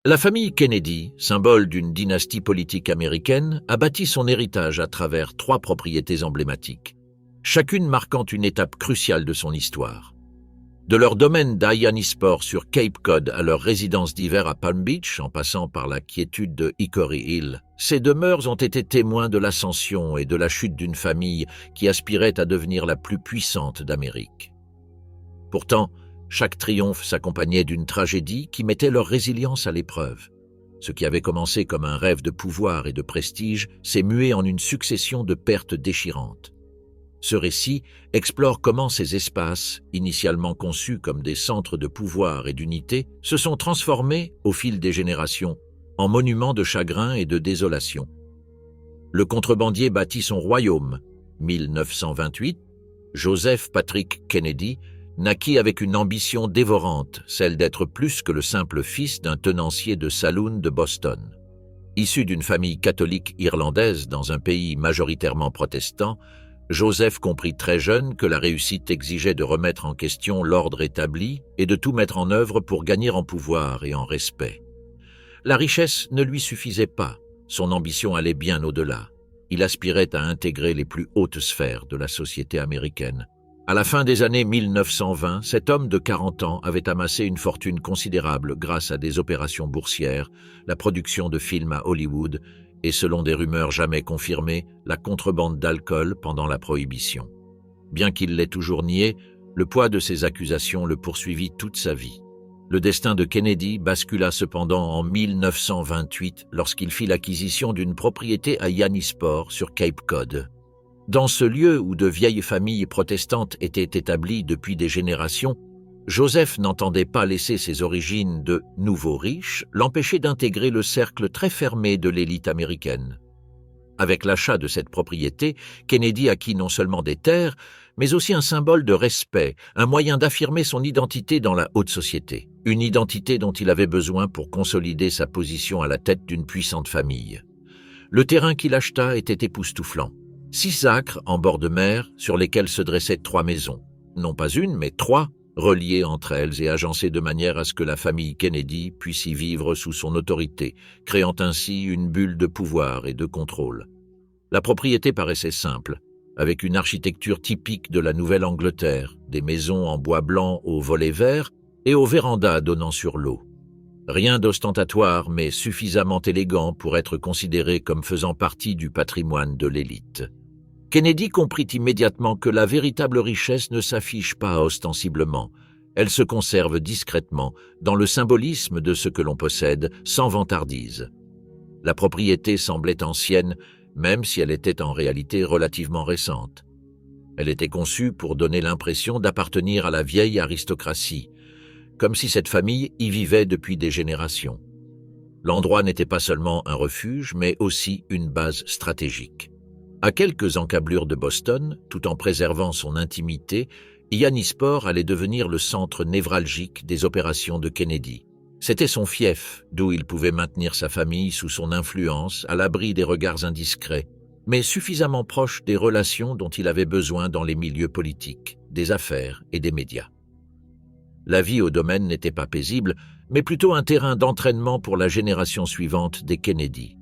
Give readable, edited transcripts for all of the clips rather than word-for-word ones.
La famille Kennedy, symbole d'une dynastie politique américaine, a bâti son héritage à travers 3 propriétés emblématiques, chacune marquant une étape cruciale de son histoire. De leur domaine d'Hyannisport sur Cape Cod à leur résidence d'hiver à Palm Beach, en passant par la quiétude de Hickory Hill, ces demeures ont été témoins de l'ascension et de la chute d'une famille qui aspirait à devenir la plus puissante d'Amérique. Pourtant, chaque triomphe s'accompagnait d'une tragédie qui mettait leur résilience à l'épreuve. Ce qui avait commencé comme un rêve de pouvoir et de prestige s'est mué en une succession de pertes déchirantes. Ce récit explore comment ces espaces, initialement conçus comme des centres de pouvoir et d'unité, se sont transformés, au fil des générations, en monuments de chagrin et de désolation. Le contrebandier bâtit son royaume, 1928, Joseph Patrick Kennedy naquit avec une ambition dévorante, celle d'être plus que le simple fils d'un tenancier de saloon de Boston. Issu d'une famille catholique irlandaise dans un pays majoritairement protestant, Joseph comprit très jeune que la réussite exigeait de remettre en question l'ordre établi et de tout mettre en œuvre pour gagner en pouvoir et en respect. La richesse ne lui suffisait pas, son ambition allait bien au-delà. Il aspirait à intégrer les plus hautes sphères de la société américaine. À la fin des années 1920, cet homme de 40 ans avait amassé une fortune considérable grâce à des opérations boursières, la production de films à Hollywood et, selon des rumeurs jamais confirmées, la contrebande d'alcool pendant la Prohibition. Bien qu'il l'ait toujours nié, le poids de ces accusations le poursuivit toute sa vie. Le destin de Kennedy bascula cependant en 1928 lorsqu'il fit l'acquisition d'une propriété à Hyannisport sur Cape Cod. Dans ce lieu où de vieilles familles protestantes étaient établies depuis des générations, Joseph n'entendait pas laisser ses origines de nouveau riche l'empêcher d'intégrer le cercle très fermé de l'élite américaine. Avec l'achat de cette propriété, Kennedy acquit non seulement des terres, mais aussi un symbole de respect, un moyen d'affirmer son identité dans la haute société, une identité dont il avait besoin pour consolider sa position à la tête d'une puissante famille. Le terrain qu'il acheta était époustouflant. 6 acres en bord de mer sur lesquels se dressaient 3 maisons, non pas une, mais 3, reliées entre elles et agencées de manière à ce que la famille Kennedy puisse y vivre sous son autorité, créant ainsi une bulle de pouvoir et de contrôle. La propriété paraissait simple, avec une architecture typique de la Nouvelle-Angleterre, des maisons en bois blanc aux volets verts et aux vérandas donnant sur l'eau. Rien d'ostentatoire, mais suffisamment élégant pour être considéré comme faisant partie du patrimoine de l'élite. Kennedy comprit immédiatement que la véritable richesse ne s'affiche pas ostensiblement, elle se conserve discrètement dans le symbolisme de ce que l'on possède, sans vantardise. La propriété semblait ancienne, même si elle était en réalité relativement récente. Elle était conçue pour donner l'impression d'appartenir à la vieille aristocratie, comme si cette famille y vivait depuis des générations. L'endroit n'était pas seulement un refuge, mais aussi une base stratégique. À quelques encablures de Boston, tout en préservant son intimité, Hyannisport allait devenir le centre névralgique des opérations de Kennedy. C'était son fief, d'où il pouvait maintenir sa famille sous son influence, à l'abri des regards indiscrets, mais suffisamment proche des relations dont il avait besoin dans les milieux politiques, des affaires et des médias. La vie au domaine n'était pas paisible, mais plutôt un terrain d'entraînement pour la génération suivante des Kennedy.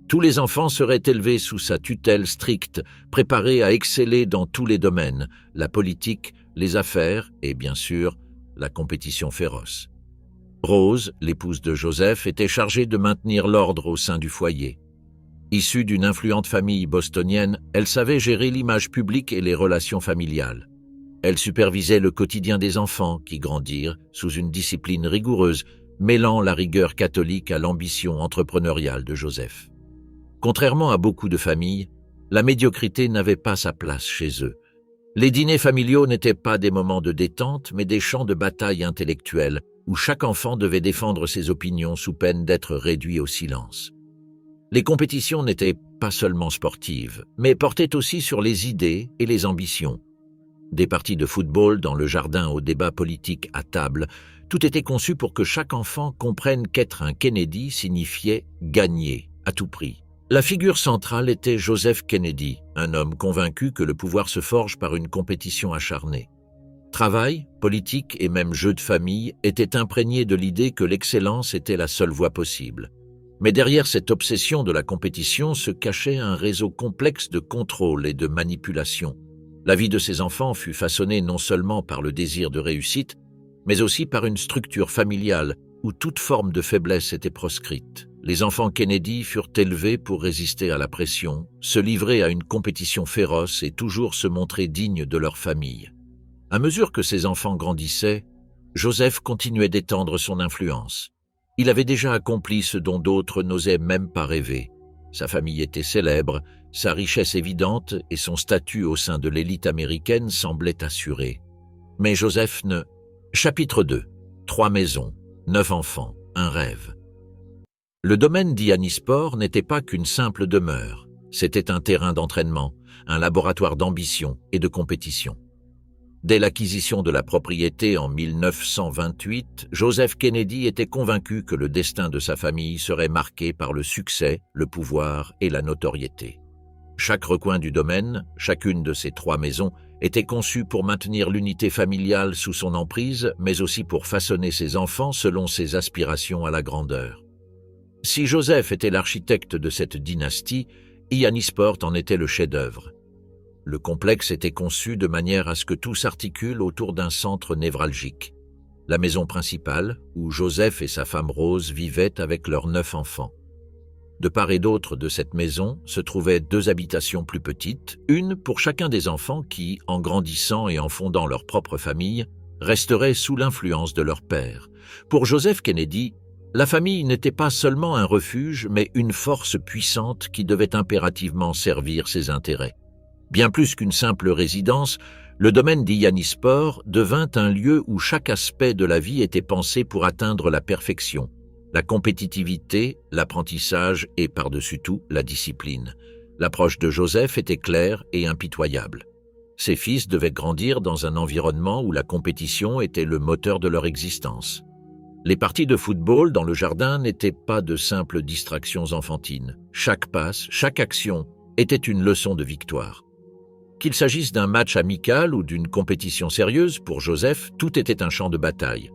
Tous les enfants seraient élevés sous sa tutelle stricte, préparés à exceller dans tous les domaines, la politique, les affaires et, bien sûr, la compétition féroce. Rose, l'épouse de Joseph, était chargée de maintenir l'ordre au sein du foyer. Issue d'une influente famille bostonienne, elle savait gérer l'image publique et les relations familiales. Elle supervisait le quotidien des enfants qui grandirent sous une discipline rigoureuse, mêlant la rigueur catholique à l'ambition entrepreneuriale de Joseph. Contrairement à beaucoup de familles, la médiocrité n'avait pas sa place chez eux. Les dîners familiaux n'étaient pas des moments de détente, mais des champs de bataille intellectuelle, où chaque enfant devait défendre ses opinions sous peine d'être réduit au silence. Les compétitions n'étaient pas seulement sportives, mais portaient aussi sur les idées et les ambitions. Des parties de football dans le jardin aux débats politiques à table, tout était conçu pour que chaque enfant comprenne qu'être un Kennedy signifiait gagner à tout prix. La figure centrale était Joseph Kennedy, un homme convaincu que le pouvoir se forge par une compétition acharnée. Travail, politique et même jeux de famille étaient imprégnés de l'idée que l'excellence était la seule voie possible. Mais derrière cette obsession de la compétition se cachait un réseau complexe de contrôle et de manipulation. La vie de ces enfants fut façonnée non seulement par le désir de réussite, mais aussi par une structure familiale où toute forme de faiblesse était proscrite. Les enfants Kennedy furent élevés pour résister à la pression, se livrer à une compétition féroce et toujours se montrer dignes de leur famille. À mesure que ces enfants grandissaient, Joseph continuait d'étendre son influence. Il avait déjà accompli ce dont d'autres n'osaient même pas rêver. Sa famille était célèbre, sa richesse évidente et son statut au sein de l'élite américaine semblaient assurés. Mais Joseph ne... Chapitre 2. 3 maisons, 9 enfants, un rêve. Le domaine d'Ianisport n'était pas qu'une simple demeure. C'était un terrain d'entraînement, un laboratoire d'ambition et de compétition. Dès l'acquisition de la propriété en 1928, Joseph Kennedy était convaincu que le destin de sa famille serait marqué par le succès, le pouvoir et la notoriété. Chaque recoin du domaine, chacune de ces 3 maisons, était conçue pour maintenir l'unité familiale sous son emprise, mais aussi pour façonner ses enfants selon ses aspirations à la grandeur. Si Joseph était l'architecte de cette dynastie, Ianisport en était le chef-d'œuvre. Le complexe était conçu de manière à ce que tout s'articule autour d'un centre névralgique. La maison principale, où Joseph et sa femme Rose vivaient avec leurs 9 enfants. De part et d'autre de cette maison se trouvaient 2 habitations plus petites, une pour chacun des enfants qui, en grandissant et en fondant leur propre famille, resteraient sous l'influence de leur père. Pour Joseph Kennedy, la famille n'était pas seulement un refuge, mais une force puissante qui devait impérativement servir ses intérêts. Bien plus qu'une simple résidence, le domaine d'Ianisport devint un lieu où chaque aspect de la vie était pensé pour atteindre la perfection, la compétitivité, l'apprentissage et, par-dessus tout, la discipline. L'approche de Joseph était claire et impitoyable. Ses fils devaient grandir dans un environnement où la compétition était le moteur de leur existence. Les parties de football dans le jardin n'étaient pas de simples distractions enfantines. Chaque passe, chaque action était une leçon de victoire. Qu'il s'agisse d'un match amical ou d'une compétition sérieuse, pour Joseph, tout était un champ de bataille.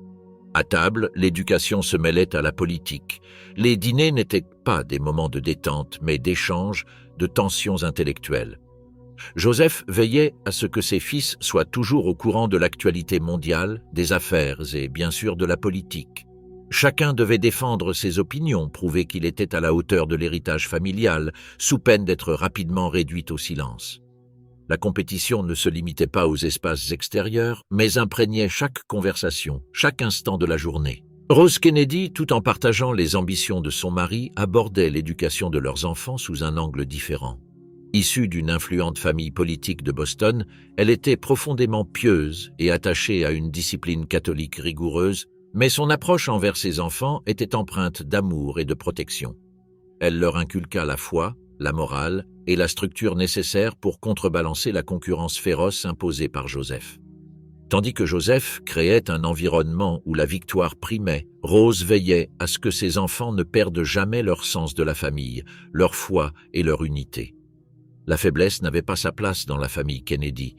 À table, l'éducation se mêlait à la politique. Les dîners n'étaient pas des moments de détente, mais d'échanges, de tensions intellectuelles. Joseph veillait à ce que ses fils soient toujours au courant de l'actualité mondiale, des affaires et bien sûr de la politique. Chacun devait défendre ses opinions, prouver qu'il était à la hauteur de l'héritage familial, sous peine d'être rapidement réduit au silence. La compétition ne se limitait pas aux espaces extérieurs, mais imprégnait chaque conversation, chaque instant de la journée. Rose Kennedy, tout en partageant les ambitions de son mari, abordait l'éducation de leurs enfants sous un angle différent. Issue d'une influente famille politique de Boston, elle était profondément pieuse et attachée à une discipline catholique rigoureuse, mais son approche envers ses enfants était empreinte d'amour et de protection. Elle leur inculqua la foi, la morale et la structure nécessaire pour contrebalancer la concurrence féroce imposée par Joseph. Tandis que Joseph créait un environnement où la victoire primait, Rose veillait à ce que ses enfants ne perdent jamais leur sens de la famille, leur foi et leur unité. La faiblesse n'avait pas sa place dans la famille Kennedy,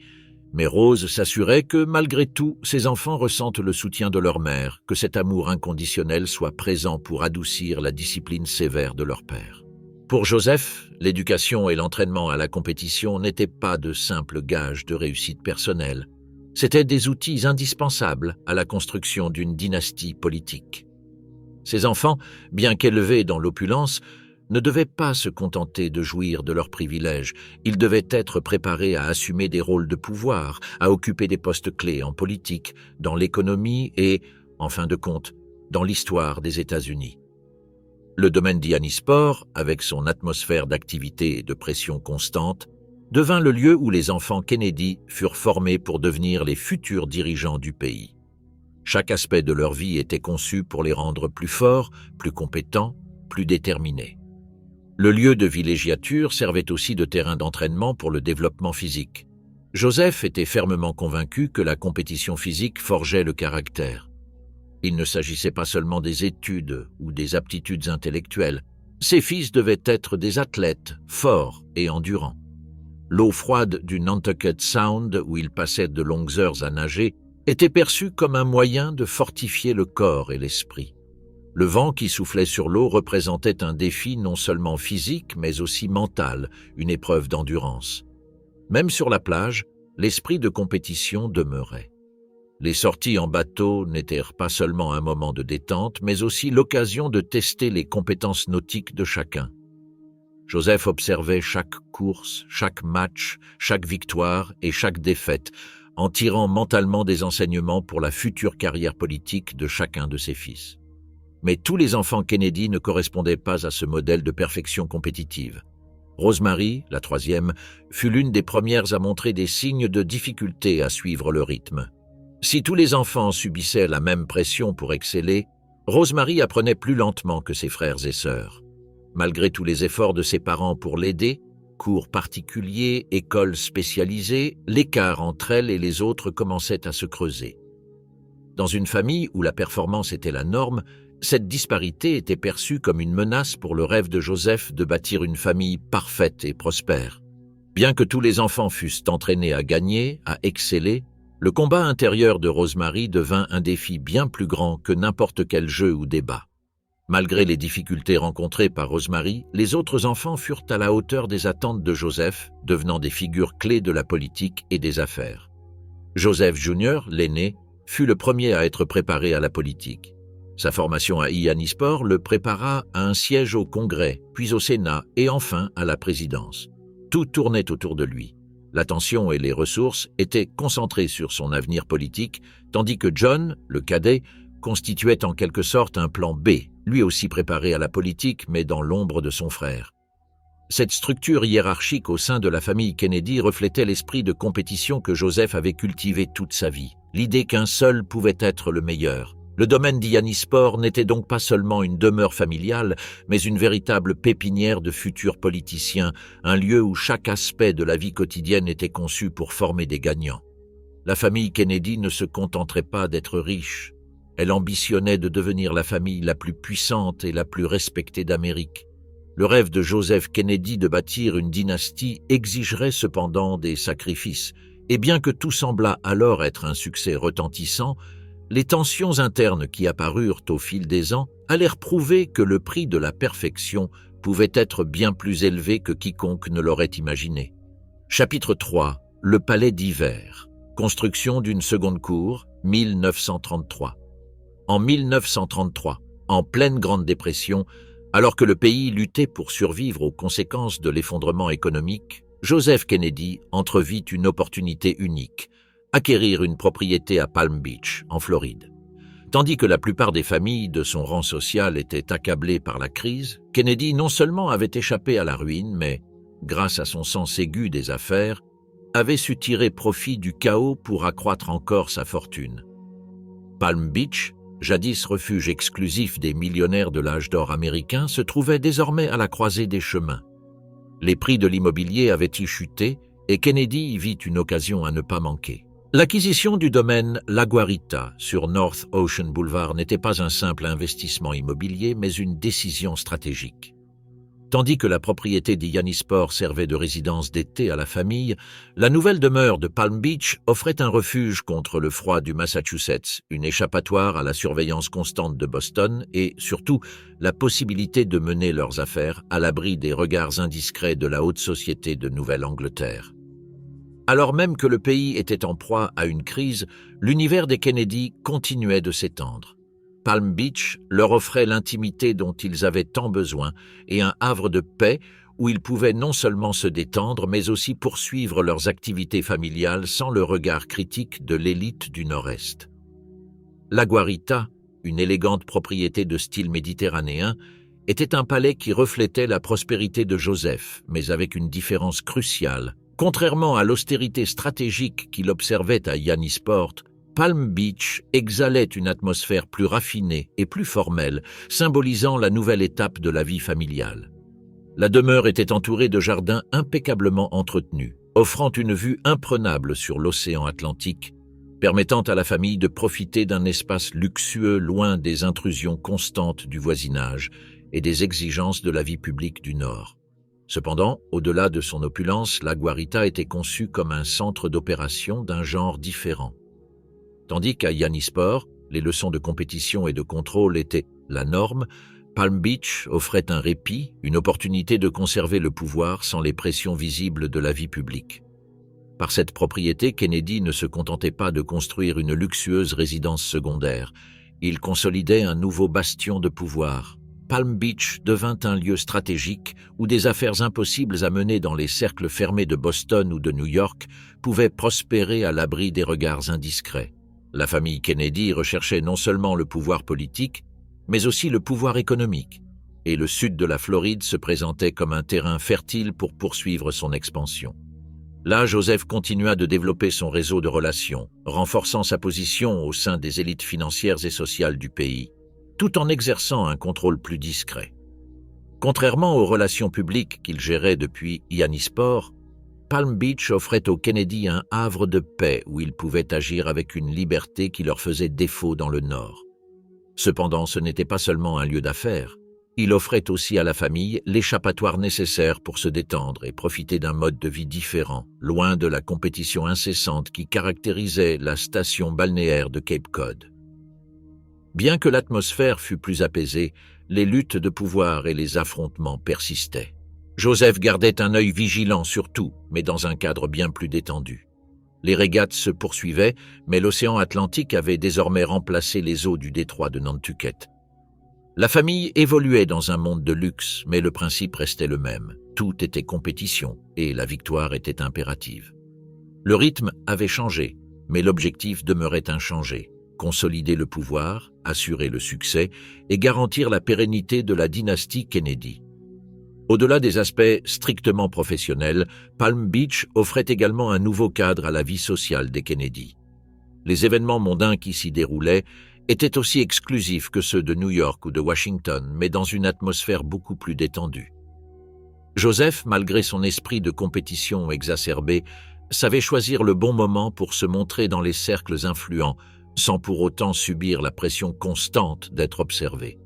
mais Rose s'assurait que, malgré tout, ses enfants ressentent le soutien de leur mère, que cet amour inconditionnel soit présent pour adoucir la discipline sévère de leur père. Pour Joseph, l'éducation et l'entraînement à la compétition n'étaient pas de simples gages de réussite personnelle. C'étaient des outils indispensables à la construction d'une dynastie politique. Ces enfants, bien qu'élevés dans l'opulence, ne devaient pas se contenter de jouir de leurs privilèges. Ils devaient être préparés à assumer des rôles de pouvoir, à occuper des postes clés en politique, dans l'économie et, en fin de compte, dans l'histoire des États-Unis. Le domaine d'Ianisport, avec son atmosphère d'activité et de pression constante, devint le lieu où les enfants Kennedy furent formés pour devenir les futurs dirigeants du pays. Chaque aspect de leur vie était conçu pour les rendre plus forts, plus compétents, plus déterminés. Le lieu de villégiature servait aussi de terrain d'entraînement pour le développement physique. Joseph était fermement convaincu que la compétition physique forgeait le caractère. Il ne s'agissait pas seulement des études ou des aptitudes intellectuelles. Ses fils devaient être des athlètes forts et endurants. L'eau froide du Nantucket Sound, où ils passaient de longues heures à nager, était perçu comme un moyen de fortifier le corps et l'esprit. Le vent qui soufflait sur l'eau représentait un défi non seulement physique, mais aussi mental, une épreuve d'endurance. Même sur la plage, l'esprit de compétition demeurait. Les sorties en bateau n'étaient pas seulement un moment de détente, mais aussi l'occasion de tester les compétences nautiques de chacun. Joseph observait chaque course, chaque match, chaque victoire et chaque défaite, en tirant mentalement des enseignements pour la future carrière politique de chacun de ses fils. Mais tous les enfants Kennedy ne correspondaient pas à ce modèle de perfection compétitive. Rosemary, la troisième, fut l'une des premières à montrer des signes de difficulté à suivre le rythme. Si tous les enfants subissaient la même pression pour exceller, Rosemary apprenait plus lentement que ses frères et sœurs. Malgré tous les efforts de ses parents pour l'aider, cours particuliers, écoles spécialisées, l'écart entre elle et les autres commençait à se creuser. Dans une famille où la performance était la norme, cette disparité était perçue comme une menace pour le rêve de Joseph de bâtir une famille parfaite et prospère. Bien que tous les enfants fussent entraînés à gagner, à exceller, le combat intérieur de Rosemary devint un défi bien plus grand que n'importe quel jeu ou débat. Malgré les difficultés rencontrées par Rosemary, les autres enfants furent à la hauteur des attentes de Joseph, devenant des figures clés de la politique et des affaires. Joseph Jr., l'aîné, fut le premier à être préparé à la politique. Sa formation à Hyannisport le prépara à un siège au Congrès, puis au Sénat et enfin à la présidence. Tout tournait autour de lui. L'attention et les ressources étaient concentrées sur son avenir politique, tandis que John, le cadet, constituait en quelque sorte un plan B, lui aussi préparé à la politique mais dans l'ombre de son frère. Cette structure hiérarchique au sein de la famille Kennedy reflétait l'esprit de compétition que Joseph avait cultivé toute sa vie, l'idée qu'un seul pouvait être le meilleur. Le domaine d'Hyannisport n'était donc pas seulement une demeure familiale, mais une véritable pépinière de futurs politiciens, un lieu où chaque aspect de la vie quotidienne était conçu pour former des gagnants. La famille Kennedy ne se contenterait pas d'être riche. Elle ambitionnait de devenir la famille la plus puissante et la plus respectée d'Amérique. Le rêve de Joseph Kennedy de bâtir une dynastie exigerait cependant des sacrifices, et bien que tout semblât alors être un succès retentissant, les tensions internes qui apparurent au fil des ans allèrent prouver que le prix de la perfection pouvait être bien plus élevé que quiconque ne l'aurait imaginé. Chapitre 3. Le palais d'hiver. Construction d'une seconde cour, 1933. En 1933, en pleine Grande Dépression, alors que le pays luttait pour survivre aux conséquences de l'effondrement économique, Joseph Kennedy entrevit une opportunité unique: acquérir une propriété à Palm Beach, en Floride. Tandis que la plupart des familles de son rang social étaient accablées par la crise, Kennedy non seulement avait échappé à la ruine, mais, grâce à son sens aigu des affaires, avait su tirer profit du chaos pour accroître encore sa fortune. Palm Beach, jadis refuge exclusif des millionnaires de l'âge d'or américain, se trouvait désormais à la croisée des chemins. Les prix de l'immobilier avaient y chuté et Kennedy y vit une occasion à ne pas manquer. L'acquisition du domaine La Guarita sur North Ocean Boulevard n'était pas un simple investissement immobilier, mais une décision stratégique. Tandis que la propriété d'Hyannisport servait de résidence d'été à la famille, la nouvelle demeure de Palm Beach offrait un refuge contre le froid du Massachusetts, une échappatoire à la surveillance constante de Boston et, surtout, la possibilité de mener leurs affaires à l'abri des regards indiscrets de la haute société de Nouvelle-Angleterre. Alors même que le pays était en proie à une crise, l'univers des Kennedy continuait de s'étendre. Palm Beach leur offrait l'intimité dont ils avaient tant besoin et un havre de paix où ils pouvaient non seulement se détendre, mais aussi poursuivre leurs activités familiales sans le regard critique de l'élite du Nord-Est. La Guarita, une élégante propriété de style méditerranéen, était un palais qui reflétait la prospérité de Joseph, mais avec une différence cruciale. Contrairement à l'austérité stratégique qu'il observait à Hyannisport, Palm Beach exhalait une atmosphère plus raffinée et plus formelle, symbolisant la nouvelle étape de la vie familiale. La demeure était entourée de jardins impeccablement entretenus, offrant une vue imprenable sur l'océan Atlantique, permettant à la famille de profiter d'un espace luxueux loin des intrusions constantes du voisinage et des exigences de la vie publique du Nord. Cependant, au-delà de son opulence, la Guarita était conçue comme un centre d'opération d'un genre différent. Tandis qu'à Yannisport, les leçons de compétition et de contrôle étaient la norme, Palm Beach offrait un répit, une opportunité de conserver le pouvoir sans les pressions visibles de la vie publique. Par cette propriété, Kennedy ne se contentait pas de construire une luxueuse résidence secondaire. Il consolidait un nouveau bastion de pouvoir. Palm Beach devint un lieu stratégique où des affaires impossibles à mener dans les cercles fermés de Boston ou de New York pouvaient prospérer à l'abri des regards indiscrets. La famille Kennedy recherchait non seulement le pouvoir politique, mais aussi le pouvoir économique, et le sud de la Floride se présentait comme un terrain fertile pour poursuivre son expansion. Là, Joseph continua de développer son réseau de relations, renforçant sa position au sein des élites financières et sociales du pays, tout en exerçant un contrôle plus discret. Contrairement aux relations publiques qu'il gérait depuis Yannisport, Palm Beach offrait aux Kennedy un havre de paix où ils pouvaient agir avec une liberté qui leur faisait défaut dans le Nord. Cependant, ce n'était pas seulement un lieu d'affaires. Il offrait aussi à la famille l'échappatoire nécessaire pour se détendre et profiter d'un mode de vie différent, loin de la compétition incessante qui caractérisait la station balnéaire de Cape Cod. Bien que l'atmosphère fût plus apaisée, les luttes de pouvoir et les affrontements persistaient. Joseph gardait un œil vigilant sur tout, mais dans un cadre bien plus détendu. Les régates se poursuivaient, mais l'océan Atlantique avait désormais remplacé les eaux du détroit de Nantucket. La famille évoluait dans un monde de luxe, mais le principe restait le même. Tout était compétition, et la victoire était impérative. Le rythme avait changé, mais l'objectif demeurait inchangé. Consolider le pouvoir, assurer le succès et garantir la pérennité de la dynastie Kennedy. Au-delà des aspects strictement professionnels, Palm Beach offrait également un nouveau cadre à la vie sociale des Kennedy. Les événements mondains qui s'y déroulaient étaient aussi exclusifs que ceux de New York ou de Washington, mais dans une atmosphère beaucoup plus détendue. Joseph, malgré son esprit de compétition exacerbé, savait choisir le bon moment pour se montrer dans les cercles influents, sans pour autant subir la pression constante d'être observé.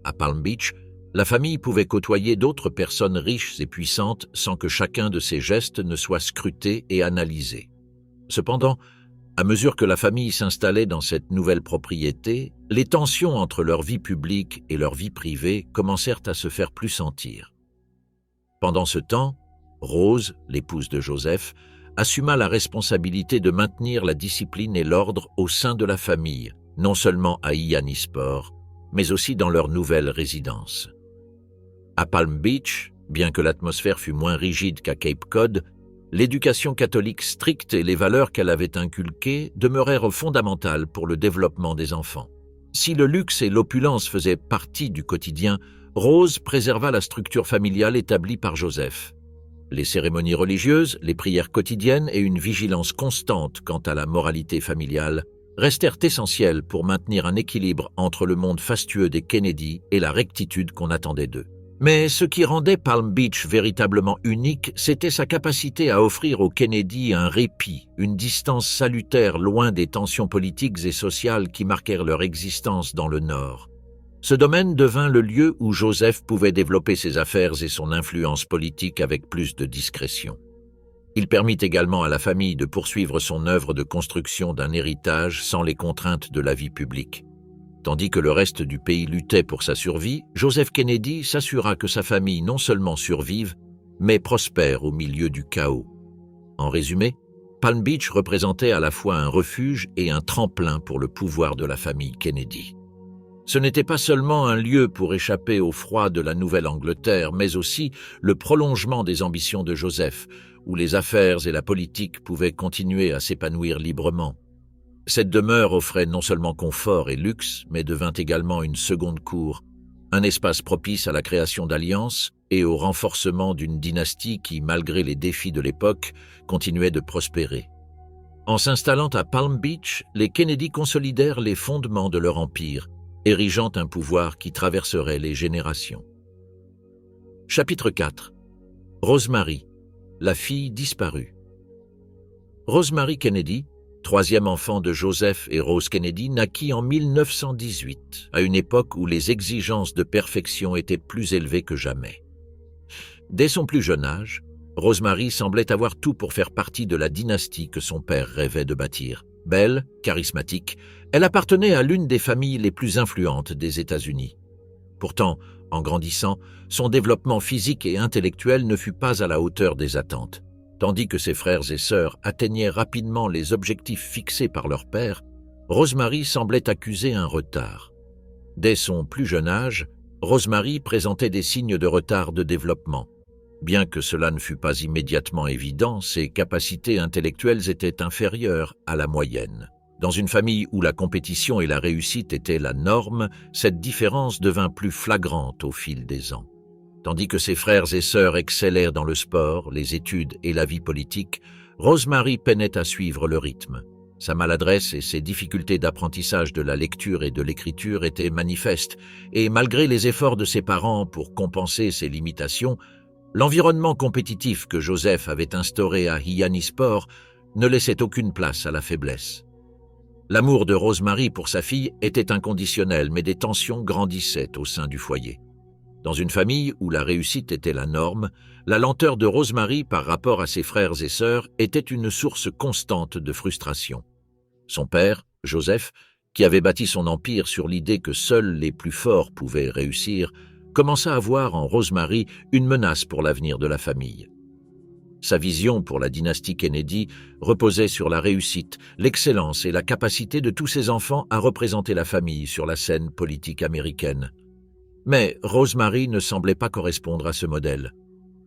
À Palm Beach, la famille pouvait côtoyer d'autres personnes riches et puissantes sans que chacun de ses gestes ne soit scruté et analysé. Cependant, à mesure que la famille s'installait dans cette nouvelle propriété, les tensions entre leur vie publique et leur vie privée commencèrent à se faire plus sentir. Pendant ce temps, Rose, l'épouse de Joseph, assuma la responsabilité de maintenir la discipline et l'ordre au sein de la famille, non seulement à Yannisport, mais aussi dans leur nouvelle résidence. À Palm Beach, bien que l'atmosphère fût moins rigide qu'à Cape Cod, l'éducation catholique stricte et les valeurs qu'elle avait inculquées demeurèrent fondamentales pour le développement des enfants. Si le luxe et l'opulence faisaient partie du quotidien, Rose préserva la structure familiale établie par Joseph. Les cérémonies religieuses, les prières quotidiennes et une vigilance constante quant à la moralité familiale restèrent essentielles pour maintenir un équilibre entre le monde fastueux des Kennedy et la rectitude qu'on attendait d'eux. Mais ce qui rendait Palm Beach véritablement unique, c'était sa capacité à offrir aux Kennedy un répit, une distance salutaire loin des tensions politiques et sociales qui marquèrent leur existence dans le Nord. Ce domaine devint le lieu où Joseph pouvait développer ses affaires et son influence politique avec plus de discrétion. Il permit également à la famille de poursuivre son œuvre de construction d'un héritage sans les contraintes de la vie publique. Tandis que le reste du pays luttait pour sa survie, Joseph Kennedy s'assura que sa famille non seulement survive, mais prospère au milieu du chaos. En résumé, Palm Beach représentait à la fois un refuge et un tremplin pour le pouvoir de la famille Kennedy. Ce n'était pas seulement un lieu pour échapper au froid de la Nouvelle-Angleterre, mais aussi le prolongement des ambitions de Joseph, où les affaires et la politique pouvaient continuer à s'épanouir librement. Cette demeure offrait non seulement confort et luxe, mais devint également une seconde cour, un espace propice à la création d'alliances et au renforcement d'une dynastie qui, malgré les défis de l'époque, continuait de prospérer. En s'installant à Palm Beach, les Kennedy consolidèrent les fondements de leur empire, érigeant un pouvoir qui traverserait les générations. Chapitre 4. Rosemary, la fille disparue. Rosemary Kennedy, troisième enfant de Joseph et Rose Kennedy, naquit en 1918, à une époque où les exigences de perfection étaient plus élevées que jamais. Dès son plus jeune âge, Rosemary semblait avoir tout pour faire partie de la dynastie que son père rêvait de bâtir. Belle, charismatique, elle appartenait à l'une des familles les plus influentes des États-Unis. Pourtant, en grandissant, son développement physique et intellectuel ne fut pas à la hauteur des attentes. Tandis que ses frères et sœurs atteignaient rapidement les objectifs fixés par leur père, Rosemary semblait accuser un retard. Dès son plus jeune âge, Rosemary présentait des signes de retard de développement. Bien que cela ne fût pas immédiatement évident, ses capacités intellectuelles étaient inférieures à la moyenne. Dans une famille où la compétition et la réussite étaient la norme, cette différence devint plus flagrante au fil des ans. Tandis que ses frères et sœurs excellèrent dans le sport, les études et la vie politique, Rosemary peinait à suivre le rythme. Sa maladresse et ses difficultés d'apprentissage de la lecture et de l'écriture étaient manifestes, et malgré les efforts de ses parents pour compenser ses limitations, l'environnement compétitif que Joseph avait instauré à Hyannisport ne laissait aucune place à la faiblesse. L'amour de Rosemary pour sa fille était inconditionnel, mais des tensions grandissaient au sein du foyer. Dans une famille où la réussite était la norme, la lenteur de Rosemary par rapport à ses frères et sœurs était une source constante de frustration. Son père, Joseph, qui avait bâti son empire sur l'idée que seuls les plus forts pouvaient réussir, commença à voir en Rosemary une menace pour l'avenir de la famille. Sa vision pour la dynastie Kennedy reposait sur la réussite, l'excellence et la capacité de tous ses enfants à représenter la famille sur la scène politique américaine. Mais Rosemary ne semblait pas correspondre à ce modèle.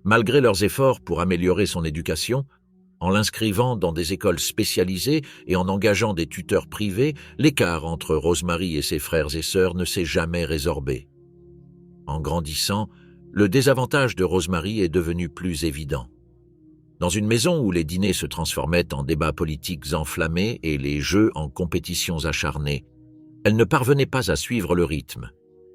Malgré leurs efforts pour améliorer son éducation, en l'inscrivant dans des écoles spécialisées et en engageant des tuteurs privés, l'écart entre Rosemary et ses frères et sœurs ne s'est jamais résorbé. En grandissant, le désavantage de Rosemary est devenu plus évident. Dans une maison où les dîners se transformaient en débats politiques enflammés et les jeux en compétitions acharnées, elle ne parvenait pas à suivre le rythme.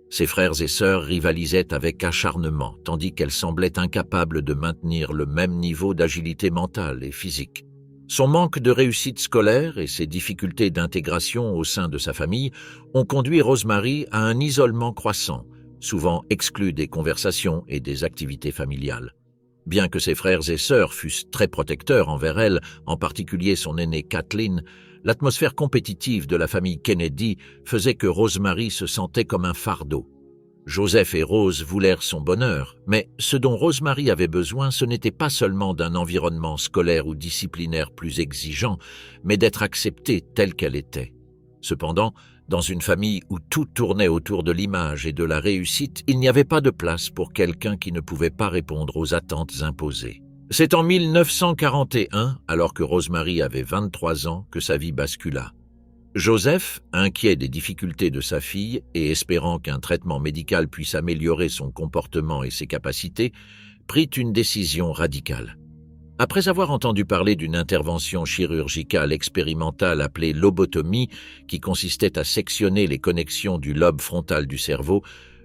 Ses frères et sœurs rivalisaient avec acharnement, tandis qu'elle semblait incapable de maintenir le même niveau d'agilité mentale et physique. Son manque de réussite scolaire et ses difficultés d'intégration au sein de sa famille ont conduit Rosemary à un isolement croissant, souvent exclue des conversations et des activités familiales. Bien que ses frères et sœurs fussent très protecteurs envers elle, en particulier son aînée Kathleen, l'atmosphère compétitive de la famille Kennedy faisait que Rosemary se sentait comme un fardeau. Joseph et Rose voulèrent son bonheur, mais ce dont Rosemary avait besoin, ce n'était pas seulement d'un environnement scolaire ou disciplinaire plus exigeant, mais d'être acceptée telle qu'elle était. Cependant, dans une famille où tout tournait autour de l'image et de la réussite, il n'y avait pas de place pour quelqu'un qui ne pouvait pas répondre aux attentes imposées. C'est en 1941, alors que Rosemary avait 23 ans, que sa vie bascula. Joseph, inquiet des difficultés de sa fille et espérant qu'un traitement médical puisse améliorer son comportement et ses capacités, prit une décision radicale. Après avoir entendu parler d'une intervention chirurgicale expérimentale appelée lobotomie, qui consistait à sectionner les connexions du lobe frontal du cerveau,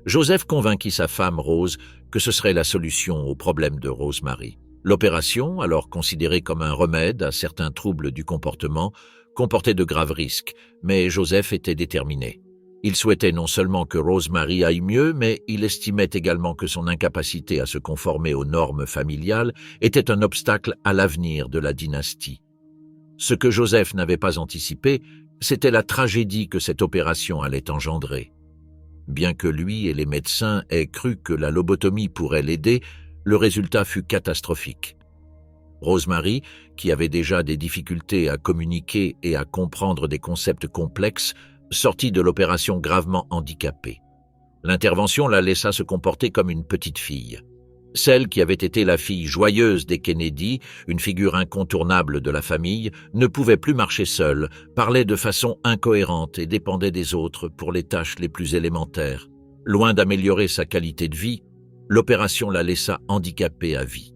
Joseph convainquit sa femme Rose que ce serait la solution au problème de Rosemary. L'opération, alors considérée comme un remède à certains troubles du comportement, comportait de graves risques, mais Joseph était déterminé. Il souhaitait non seulement que Rosemary aille mieux, mais il estimait également que son incapacité à se conformer aux normes familiales était un obstacle à l'avenir de la dynastie. Ce que Joseph n'avait pas anticipé, c'était la tragédie que cette opération allait engendrer. Bien que lui et les médecins aient cru que la lobotomie pourrait l'aider, le résultat fut catastrophique. Rosemary, qui avait déjà des difficultés à communiquer et à comprendre des concepts complexes, sortit de l'opération gravement handicapée. L'intervention la laissa se comporter comme une petite fille. Celle qui avait été la fille joyeuse des Kennedy, une figure incontournable de la famille, ne pouvait plus marcher seule, parlait de façon incohérente et dépendait des autres pour les tâches les plus élémentaires. Loin d'améliorer sa qualité de vie, l'opération la laissa handicapée à vie.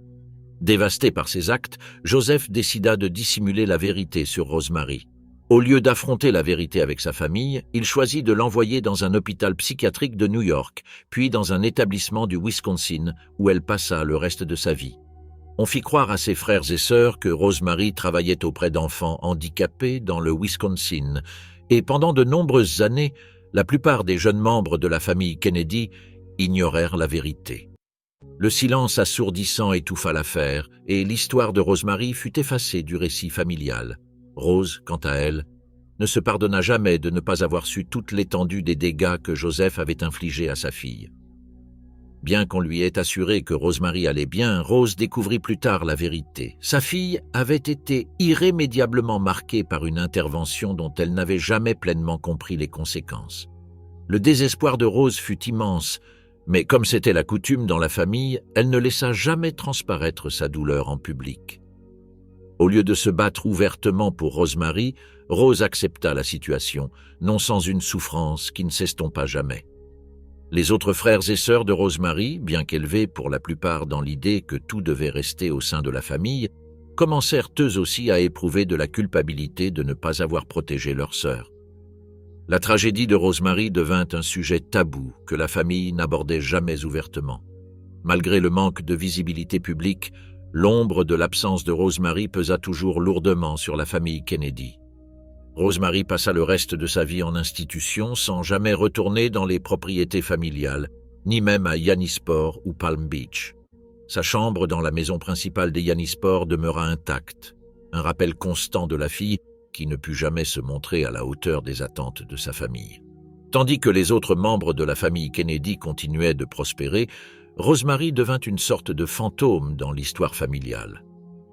Dévasté par ces actes, Joseph décida de dissimuler la vérité sur Rosemary. Au lieu d'affronter la vérité avec sa famille, il choisit de l'envoyer dans un hôpital psychiatrique de New York, puis dans un établissement du Wisconsin, où elle passa le reste de sa vie. On fit croire à ses frères et sœurs que Rosemary travaillait auprès d'enfants handicapés dans le Wisconsin, et pendant de nombreuses années, la plupart des jeunes membres de la famille Kennedy ignorèrent la vérité. Le silence assourdissant étouffa l'affaire, et l'histoire de Rosemary fut effacée du récit familial. Rose, quant à elle, ne se pardonna jamais de ne pas avoir su toute l'étendue des dégâts que Joseph avait infligés à sa fille. Bien qu'on lui ait assuré que Rosemary allait bien, Rose découvrit plus tard la vérité. Sa fille avait été irrémédiablement marquée par une intervention dont elle n'avait jamais pleinement compris les conséquences. Le désespoir de Rose fut immense, mais comme c'était la coutume dans la famille, elle ne laissa jamais transparaître sa douleur en public. Au lieu de se battre ouvertement pour Rosemary, Rose accepta la situation, non sans une souffrance qui ne s'estompa jamais. Les autres frères et sœurs de Rosemary, bien qu'élevés pour la plupart dans l'idée que tout devait rester au sein de la famille, commencèrent eux aussi à éprouver de la culpabilité de ne pas avoir protégé leur sœur. La tragédie de Rosemary devint un sujet tabou que la famille n'abordait jamais ouvertement. Malgré le manque de visibilité publique, l'ombre de l'absence de Rosemary pesa toujours lourdement sur la famille Kennedy. Rosemary passa le reste de sa vie en institution sans jamais retourner dans les propriétés familiales, ni même à Yannisport ou Palm Beach. Sa chambre dans la maison principale des Yannisport demeura intacte, un rappel constant de la fille qui ne put jamais se montrer à la hauteur des attentes de sa famille. Tandis que les autres membres de la famille Kennedy continuaient de prospérer, Rosemary devint une sorte de fantôme dans l'histoire familiale.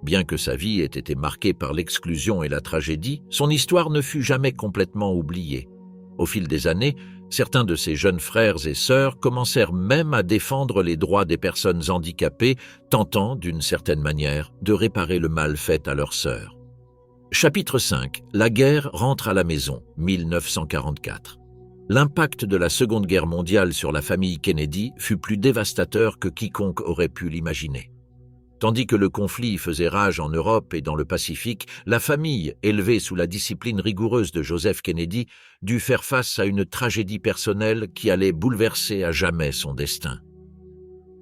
Bien que sa vie ait été marquée par l'exclusion et la tragédie, son histoire ne fut jamais complètement oubliée. Au fil des années, certains de ses jeunes frères et sœurs commencèrent même à défendre les droits des personnes handicapées, tentant, d'une certaine manière, de réparer le mal fait à leur sœur. Chapitre 5. La guerre rentre à la maison, 1944. L'impact de la Seconde Guerre mondiale sur la famille Kennedy fut plus dévastateur que quiconque aurait pu l'imaginer. Tandis que le conflit faisait rage en Europe et dans le Pacifique, la famille, élevée sous la discipline rigoureuse de Joseph Kennedy, dut faire face à une tragédie personnelle qui allait bouleverser à jamais son destin.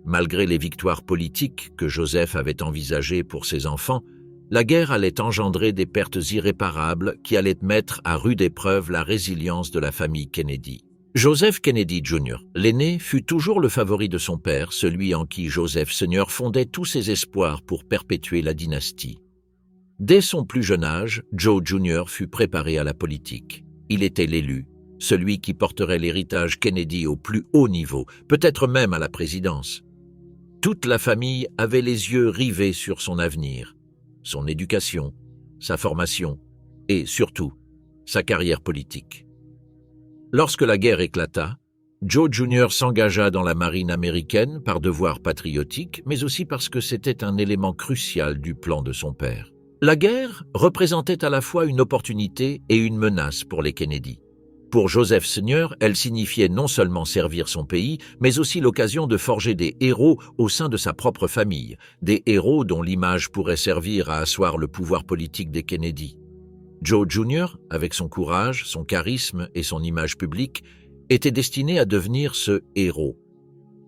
Malgré les victoires politiques que Joseph avait envisagées pour ses enfants, la guerre allait engendrer des pertes irréparables qui allaient mettre à rude épreuve la résilience de la famille Kennedy. Joseph Kennedy Jr., l'aîné, fut toujours le favori de son père, celui en qui Joseph Sr. fondait tous ses espoirs pour perpétuer la dynastie. Dès son plus jeune âge, Joe Jr. fut préparé à la politique. Il était l'élu, celui qui porterait l'héritage Kennedy au plus haut niveau, peut-être même à la présidence. Toute la famille avait les yeux rivés sur son avenir, son éducation, sa formation et, surtout, sa carrière politique. Lorsque la guerre éclata, Joe Jr. s'engagea dans la marine américaine par devoir patriotique, mais aussi parce que c'était un élément crucial du plan de son père. La guerre représentait à la fois une opportunité et une menace pour les Kennedy. Pour Joseph Sr., elle signifiait non seulement servir son pays, mais aussi l'occasion de forger des héros au sein de sa propre famille, des héros dont l'image pourrait servir à asseoir le pouvoir politique des Kennedy. Joe Jr., avec son courage, son charisme et son image publique, était destiné à devenir ce héros.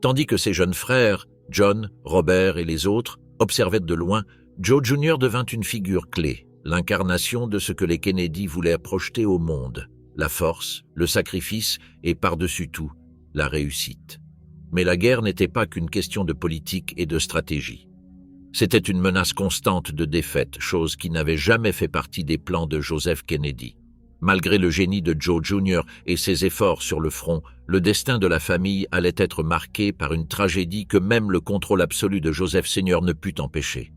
Tandis que ses jeunes frères, John, Robert et les autres, observaient de loin, Joe Jr. devint une figure clé, l'incarnation de ce que les Kennedy voulaient projeter au monde, la force, le sacrifice et par-dessus tout, la réussite. Mais la guerre n'était pas qu'une question de politique et de stratégie. C'était une menace constante de défaite, chose qui n'avait jamais fait partie des plans de Joseph Kennedy. Malgré le génie de Joe Jr. et ses efforts sur le front, le destin de la famille allait être marqué par une tragédie que même le contrôle absolu de Joseph Sr. ne put empêcher.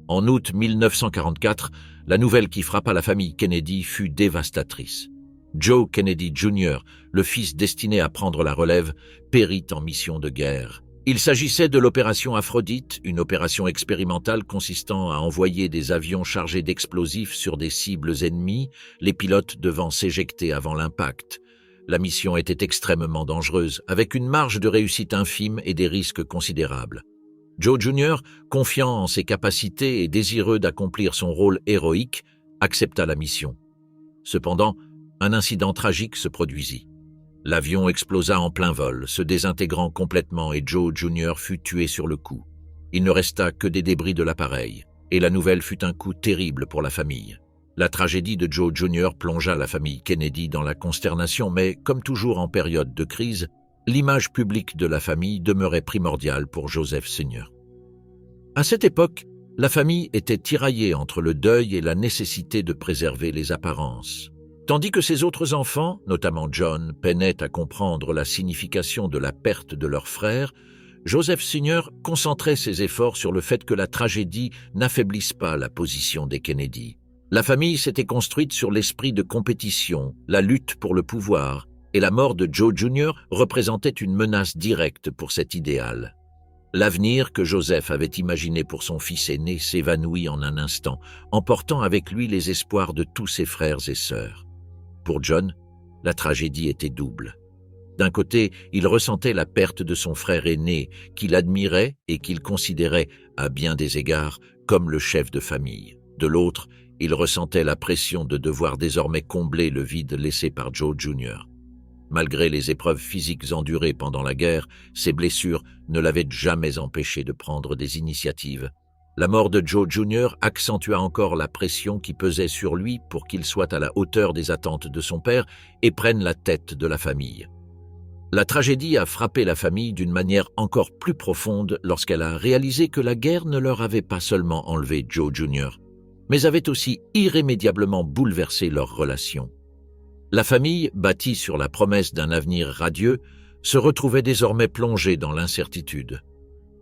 En août 1944, la nouvelle qui frappa la famille Kennedy fut dévastatrice. Joe Kennedy Jr., le fils destiné à prendre la relève, périt en mission de guerre. Il s'agissait de l'opération Aphrodite, une opération expérimentale consistant à envoyer des avions chargés d'explosifs sur des cibles ennemies, les pilotes devant s'éjecter avant l'impact. La mission était extrêmement dangereuse, avec une marge de réussite infime et des risques considérables. Joe Jr., confiant en ses capacités et désireux d'accomplir son rôle héroïque, accepta la mission. Cependant, un incident tragique se produisit. L'avion explosa en plein vol, se désintégrant complètement et Joe Jr. fut tué sur le coup. Il ne resta que des débris de l'appareil, et la nouvelle fut un coup terrible pour la famille. La tragédie de Joe Jr. plongea la famille Kennedy dans la consternation, mais, comme toujours en période de crise, l'image publique de la famille demeurait primordiale pour Joseph Sr. À cette époque, La famille était tiraillée entre le deuil et la nécessité de préserver les apparences. Tandis que ses autres enfants, notamment John, peinaient à comprendre la signification de la perte de leur frère, Joseph Sr. concentrait ses efforts sur le fait que la tragédie n'affaiblisse pas la position des Kennedy. La famille s'était construite sur l'esprit de compétition, la lutte pour le pouvoir, et la mort de Joe Jr. représentait une menace directe pour cet idéal. L'avenir que Joseph avait imaginé pour son fils aîné s'évanouit en un instant, emportant avec lui les espoirs de tous ses frères et sœurs. Pour John, la tragédie était double. D'un côté, il ressentait la perte de son frère aîné, qu'il admirait et qu'il considérait, à bien des égards, comme le chef de famille. De l'autre, il ressentait la pression de devoir désormais combler le vide laissé par Joe Jr. Malgré les épreuves physiques endurées pendant la guerre, ses blessures ne l'avaient jamais empêché de prendre des initiatives. La mort de Joe Jr. accentua encore la pression qui pesait sur lui pour qu'il soit à la hauteur des attentes de son père et prenne la tête de la famille. La tragédie a frappé la famille d'une manière encore plus profonde lorsqu'elle a réalisé que la guerre ne leur avait pas seulement enlevé Joe Jr., mais avait aussi irrémédiablement bouleversé leurs relations. La famille, bâtie sur la promesse d'un avenir radieux, se retrouvait désormais plongée dans l'incertitude.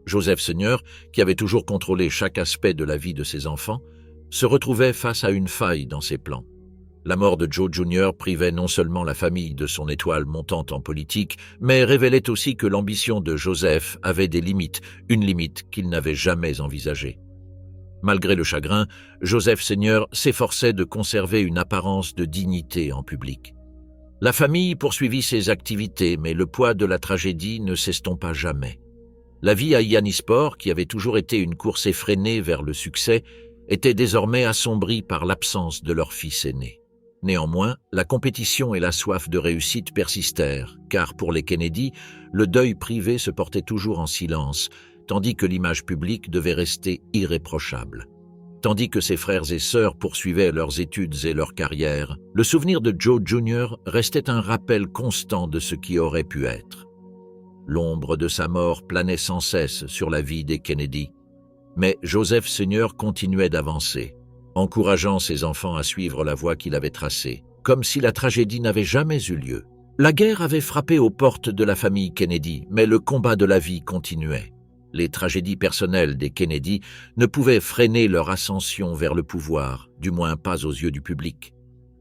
Joseph Sr., qui avait toujours contrôlé chaque aspect de la vie de ses enfants, se retrouvait face à une faille dans ses plans. La mort de Joe Jr. privait non seulement la famille de son étoile montante en politique, mais révélait aussi que l'ambition de Joseph avait des limites, une limite qu'il n'avait jamais envisagée. Malgré le chagrin, Joseph Sr. s'efforçait de conserver une apparence de dignité en public. La famille poursuivit ses activités, mais le poids de la tragédie ne s'estompa jamais. La vie à Hyannisport, qui avait toujours été une course effrénée vers le succès, était désormais assombrie par l'absence de leur fils aîné. Néanmoins, la compétition et la soif de réussite persistèrent, car pour les Kennedy, le deuil privé se portait toujours en silence, tandis que l'image publique devait rester irréprochable. Tandis que ses frères et sœurs poursuivaient leurs études et leur carrière, le souvenir de Joe Jr. restait un rappel constant de ce qui aurait pu être. L'ombre de sa mort planait sans cesse sur la vie des Kennedy, mais Joseph Sr. continuait d'avancer, encourageant ses enfants à suivre la voie qu'il avait tracée, comme si la tragédie n'avait jamais eu lieu. La guerre avait frappé aux portes de la famille Kennedy, mais le combat de la vie continuait. Les tragédies personnelles des Kennedy ne pouvaient freiner leur ascension vers le pouvoir, du moins pas aux yeux du public.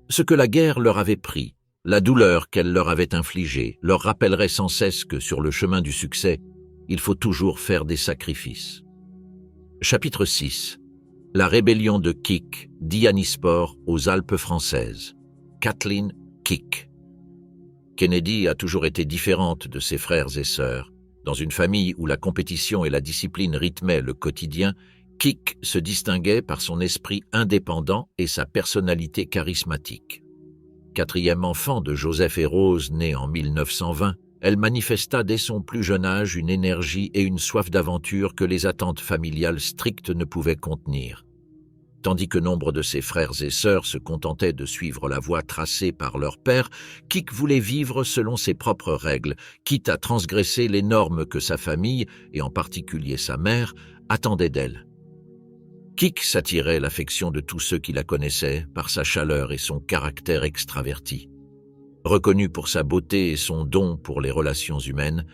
Ce que la guerre leur avait pris, la douleur qu'elle leur avait infligée, leur rappellerait sans cesse que sur le chemin du succès, il faut toujours faire des sacrifices. Chapitre 6. La rébellion de Kik, d'Hyannisport aux Alpes françaises. Kathleen Kik. Kennedy a toujours été différente de ses frères et sœurs. Dans une famille où la compétition et la discipline rythmaient le quotidien, Kik se distinguait par son esprit indépendant et sa personnalité charismatique. Quatrième enfant de Joseph et Rose, né en 1920, elle manifesta dès son plus jeune âge une énergie et une soif d'aventure que les attentes familiales strictes ne pouvaient contenir. Tandis que nombre de ses frères et sœurs se contentaient de suivre la voie tracée par leur père, Kik voulait vivre selon ses propres règles, quitte à transgresser les normes que sa famille, et en particulier sa mère, attendaient d'elle. Kik s'attirait l'affection de tous ceux qui la connaissaient par sa chaleur et son caractère extraverti. Reconnue pour sa beauté et son don pour les relations humaines,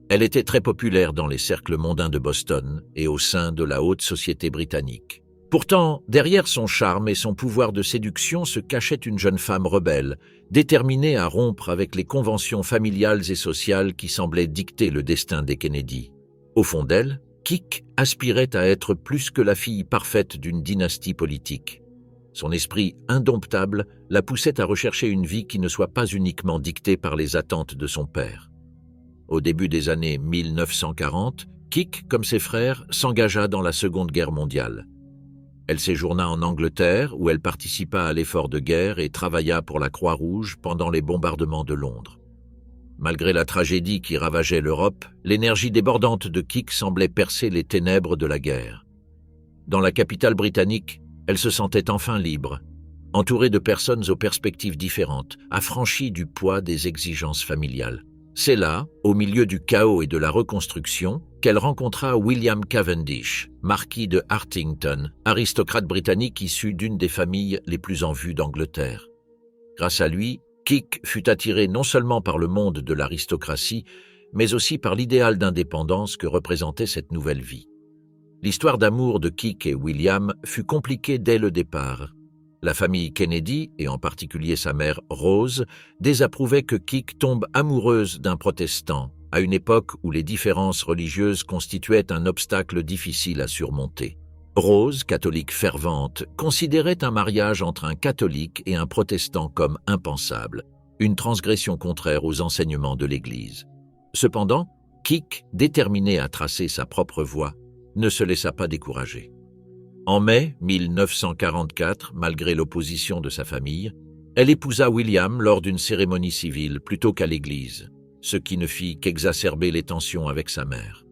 elle était très populaire dans les cercles mondains de Boston et au sein de la haute société britannique. Pourtant, derrière son charme et son pouvoir de séduction se cachait une jeune femme rebelle, déterminée à rompre avec les conventions familiales et sociales qui semblaient dicter le destin des Kennedy. Au fond d'elle, Kik aspirait à être plus que la fille parfaite d'une dynastie politique. Son esprit indomptable la poussait à rechercher une vie qui ne soit pas uniquement dictée par les attentes de son père. Au début des années 1940, Kik, comme ses frères, s'engagea dans la Seconde Guerre mondiale. Elle séjourna en Angleterre, où elle participa à l'effort de guerre et travailla pour la Croix-Rouge pendant les bombardements de Londres. Malgré la tragédie qui ravageait l'Europe, l'énergie débordante de Kik semblait percer les ténèbres de la guerre. Dans la capitale britannique, elle se sentait enfin libre, entourée de personnes aux perspectives différentes, affranchie du poids des exigences familiales. C'est là, au milieu du chaos et de la reconstruction, qu'elle rencontra William Cavendish, marquis de Hartington, aristocrate britannique issu d'une des familles les plus en vue d'Angleterre. Grâce à lui, Kik fut attirée non seulement par le monde de l'aristocratie, mais aussi par l'idéal d'indépendance que représentait cette nouvelle vie. L'histoire d'amour de Kik et William fut compliquée dès le départ. La famille Kennedy, et en particulier sa mère Rose, désapprouvait que Kik tombe amoureuse d'un protestant, à une époque où les différences religieuses constituaient un obstacle difficile à surmonter. Rose, catholique fervente, considérait un mariage entre un catholique et un protestant comme impensable, une transgression contraire aux enseignements de l'Église. Cependant, Kik, déterminée à tracer sa propre voie, ne se laissa pas décourager. En mai 1944, malgré l'opposition de sa famille, elle épousa William lors d'une cérémonie civile plutôt qu'à l'église, ce qui ne fit qu'exacerber les tensions avec sa mère.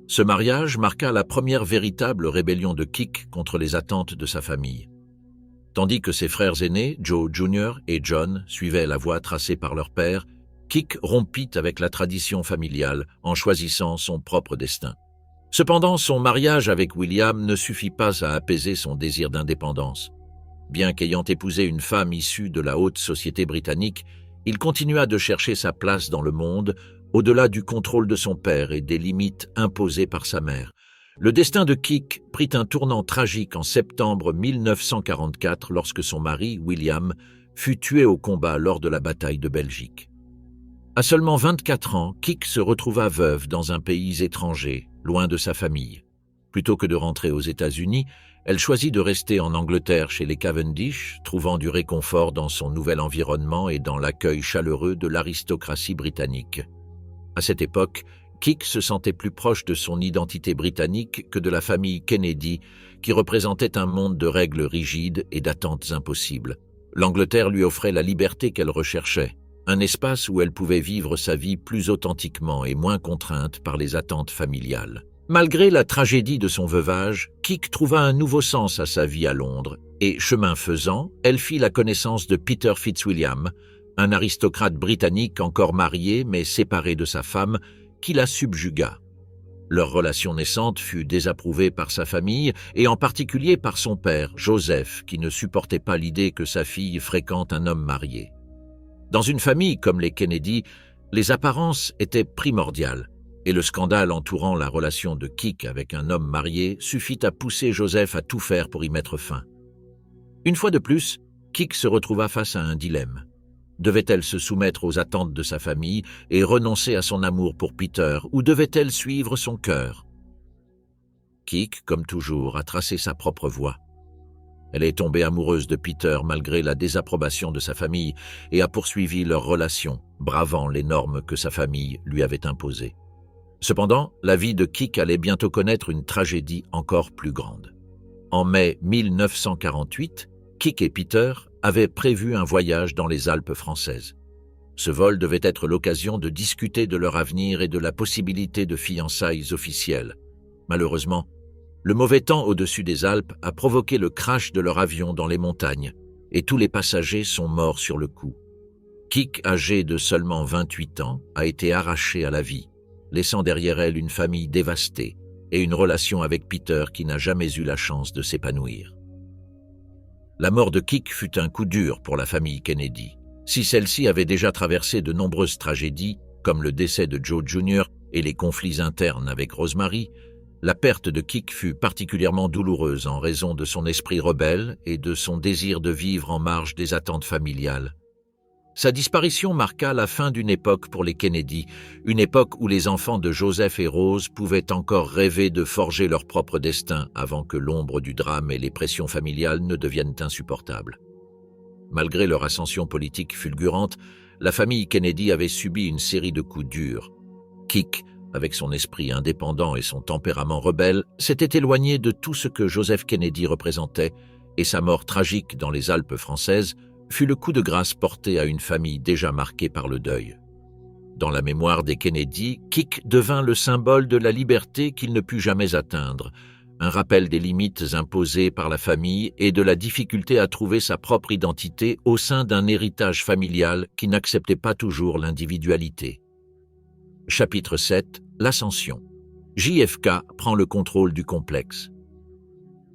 Ce mariage marqua la première véritable rébellion de Kik contre les attentes de sa famille. Tandis que ses frères aînés, Joe Jr. et John, suivaient la voie tracée par leur père, Kik rompit avec la tradition familiale en choisissant son propre destin. Cependant, son mariage avec William ne suffit pas à apaiser son désir d'indépendance. Bien qu'ayant épousé une femme issue de la haute société britannique, il continua de chercher sa place dans le monde, au-delà du contrôle de son père et des limites imposées par sa mère. Le destin de Kik prit un tournant tragique en septembre 1944 lorsque son mari, William, fut tué au combat lors de la bataille de Belgique. À seulement 24 ans, Kik se retrouva veuve dans un pays étranger, loin de sa famille. Plutôt que de rentrer aux États-Unis, elle choisit de rester en Angleterre chez les Cavendish, trouvant du réconfort dans son nouvel environnement et dans l'accueil chaleureux de l'aristocratie britannique. À cette époque, Kik se sentait plus proche de son identité britannique que de la famille Kennedy, qui représentait un monde de règles rigides et d'attentes impossibles. L'Angleterre lui offrait la liberté qu'elle recherchait, un espace où elle pouvait vivre sa vie plus authentiquement et moins contrainte par les attentes familiales. Malgré la tragédie de son veuvage, Kik trouva un nouveau sens à sa vie à Londres et, chemin faisant, elle fit la connaissance de Peter Fitzwilliam, un aristocrate britannique encore marié mais séparé de sa femme, qui la subjugua. Leur relation naissante fut désapprouvée par sa famille et en particulier par son père, Joseph, qui ne supportait pas l'idée que sa fille fréquente un homme marié. Dans une famille comme les Kennedy, les apparences étaient primordiales, et le scandale entourant la relation de Kik avec un homme marié suffit à pousser Joseph à tout faire pour y mettre fin. Une fois de plus, Kik se retrouva face à un dilemme. Devait-elle se soumettre aux attentes de sa famille et renoncer à son amour pour Peter, ou devait-elle suivre son cœur? Kik, comme toujours, a tracé sa propre voie. Elle est tombée amoureuse de Peter malgré la désapprobation de sa famille et a poursuivi leur relation, bravant les normes que sa famille lui avait imposées. Cependant, la vie de Kik allait bientôt connaître une tragédie encore plus grande. En mai 1948, Kik et Peter avaient prévu un voyage dans les Alpes françaises. Ce vol devait être l'occasion de discuter de leur avenir et de la possibilité de fiançailles officielles. Malheureusement, le mauvais temps au-dessus des Alpes a provoqué le crash de leur avion dans les montagnes et tous les passagers sont morts sur le coup. Kik, âgée de seulement 28 ans, a été arrachée à la vie, laissant derrière elle une famille dévastée et une relation avec Peter qui n'a jamais eu la chance de s'épanouir. La mort de Kik fut un coup dur pour la famille Kennedy. Si celle-ci avait déjà traversé de nombreuses tragédies, comme le décès de Joe Jr. et les conflits internes avec Rosemary, la perte de Kik fut particulièrement douloureuse en raison de son esprit rebelle et de son désir de vivre en marge des attentes familiales. Sa disparition marqua la fin d'une époque pour les Kennedy, une époque où les enfants de Joseph et Rose pouvaient encore rêver de forger leur propre destin avant que l'ombre du drame et les pressions familiales ne deviennent insupportables. Malgré leur ascension politique fulgurante, la famille Kennedy avait subi une série de coups durs. Kik, avec son esprit indépendant et son tempérament rebelle, s'était éloigné de tout ce que Joseph Kennedy représentait, et sa mort tragique dans les Alpes françaises fut le coup de grâce porté à une famille déjà marquée par le deuil. Dans la mémoire des Kennedy, Kik devint le symbole de la liberté qu'il ne put jamais atteindre, un rappel des limites imposées par la famille et de la difficulté à trouver sa propre identité au sein d'un héritage familial qui n'acceptait pas toujours l'individualité. Chapitre 7. L'ascension. JFK prend le contrôle du complexe.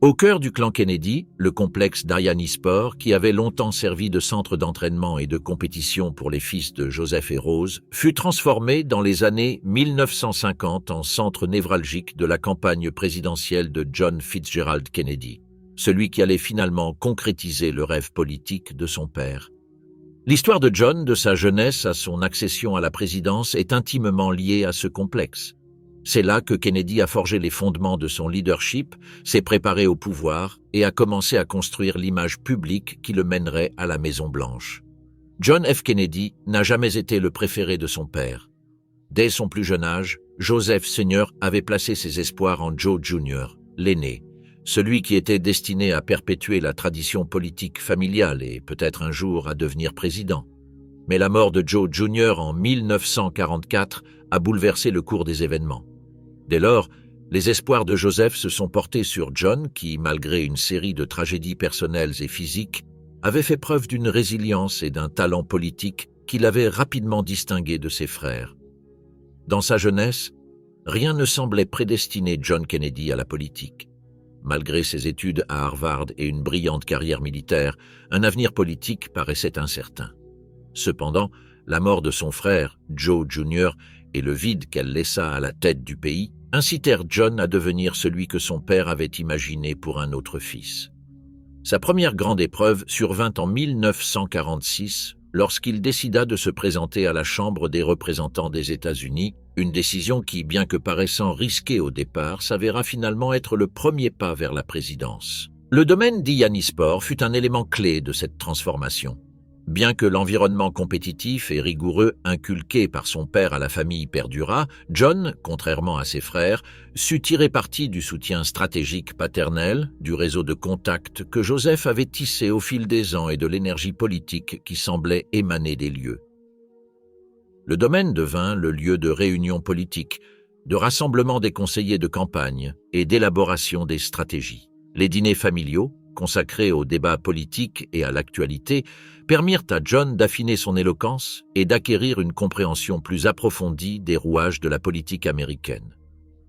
Au cœur du clan Kennedy, le complexe d'Arianisport, qui avait longtemps servi de centre d'entraînement et de compétition pour les fils de Joseph et Rose, fut transformé dans les années 1950 en centre névralgique de la campagne présidentielle de John Fitzgerald Kennedy, celui qui allait finalement concrétiser le rêve politique de son père. L'histoire de John, de sa jeunesse à son accession à la présidence, est intimement liée à ce complexe. C'est là que Kennedy a forgé les fondements de son leadership, s'est préparé au pouvoir et a commencé à construire l'image publique qui le mènerait à la Maison-Blanche. John F. Kennedy n'a jamais été le préféré de son père. Dès son plus jeune âge, Joseph Sr. avait placé ses espoirs en Joe Jr., l'aîné, celui qui était destiné à perpétuer la tradition politique familiale et peut-être un jour à devenir président. Mais la mort de Joe Jr. en 1944 a bouleversé le cours des événements. Dès lors, les espoirs de Joseph se sont portés sur John qui, malgré une série de tragédies personnelles et physiques, avait fait preuve d'une résilience et d'un talent politique qui l'avait rapidement distingué de ses frères. Dans sa jeunesse, rien ne semblait prédestiner John Kennedy à la politique. Malgré ses études à Harvard et une brillante carrière militaire, un avenir politique paraissait incertain. Cependant, la mort de son frère, Joe Jr., et le vide qu'elle laissa à la tête du pays incitèrent John à devenir celui que son père avait imaginé pour un autre fils. Sa première grande épreuve survint en 1946 lorsqu'il décida de se présenter à la Chambre des représentants des États-Unis, une décision qui, bien que paraissant risquée au départ, s'avéra finalement être le premier pas vers la présidence. Le domaine d'Arianisport fut un élément clé de cette transformation. Bien que l'environnement compétitif et rigoureux inculqué par son père à la famille perdurât, John, contrairement à ses frères, sut tirer parti du soutien stratégique paternel, du réseau de contacts que Joseph avait tissé au fil des ans et de l'énergie politique qui semblait émaner des lieux. Le domaine devint le lieu de réunion politique, de rassemblement des conseillers de campagne et d'élaboration des stratégies. Les dîners familiaux, consacrés aux débats politiques et à l'actualité, permirent à John d'affiner son éloquence et d'acquérir une compréhension plus approfondie des rouages de la politique américaine.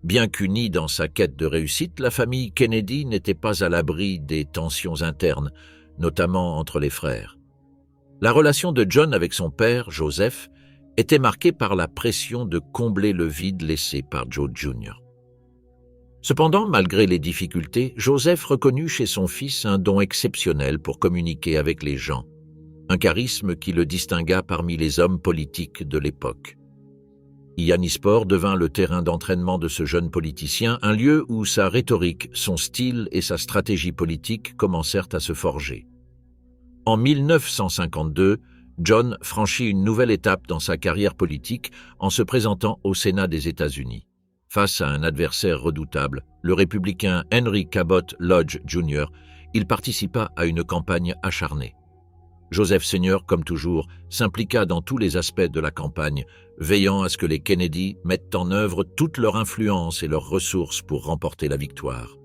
Bien qu'unie dans sa quête de réussite, la famille Kennedy n'était pas à l'abri des tensions internes, notamment entre les frères. La relation de John avec son père, Joseph, était marquée par la pression de combler le vide laissé par Joe Jr. Cependant, malgré les difficultés, Joseph reconnut chez son fils un don exceptionnel pour communiquer avec les gens, un charisme qui le distingua parmi les hommes politiques de l'époque. Arianisport devint le terrain d'entraînement de ce jeune politicien, un lieu où sa rhétorique, son style et sa stratégie politique commencèrent à se forger. En 1952, John franchit une nouvelle étape dans sa carrière politique en se présentant au Sénat des États-Unis. Face à un adversaire redoutable, le républicain Henry Cabot Lodge Jr., il participa à une campagne acharnée. Joseph Sr., comme toujours, s'impliqua dans tous les aspects de la campagne, veillant à ce que les Kennedy mettent en œuvre toute leur influence et leurs ressources pour remporter la victoire.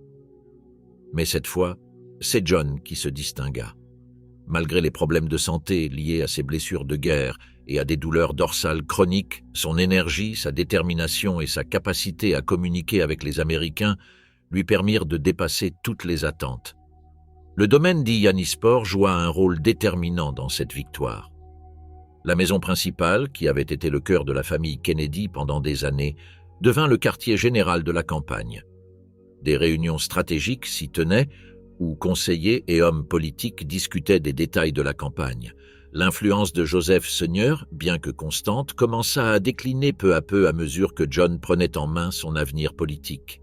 Mais cette fois, c'est John qui se distingua. Malgré les problèmes de santé liés à ses blessures de guerre et à des douleurs dorsales chroniques, son énergie, sa détermination et sa capacité à communiquer avec les Américains lui permirent de dépasser toutes les attentes. Le domaine d'Arianisport joua un rôle déterminant dans cette victoire. La maison principale, qui avait été le cœur de la famille Kennedy pendant des années, devint le quartier général de la campagne. Des réunions stratégiques s'y tenaient, où conseillers et hommes politiques discutaient des détails de la campagne. L'influence de Joseph Sr., bien que constante, commença à décliner peu à peu à mesure que John prenait en main son avenir politique.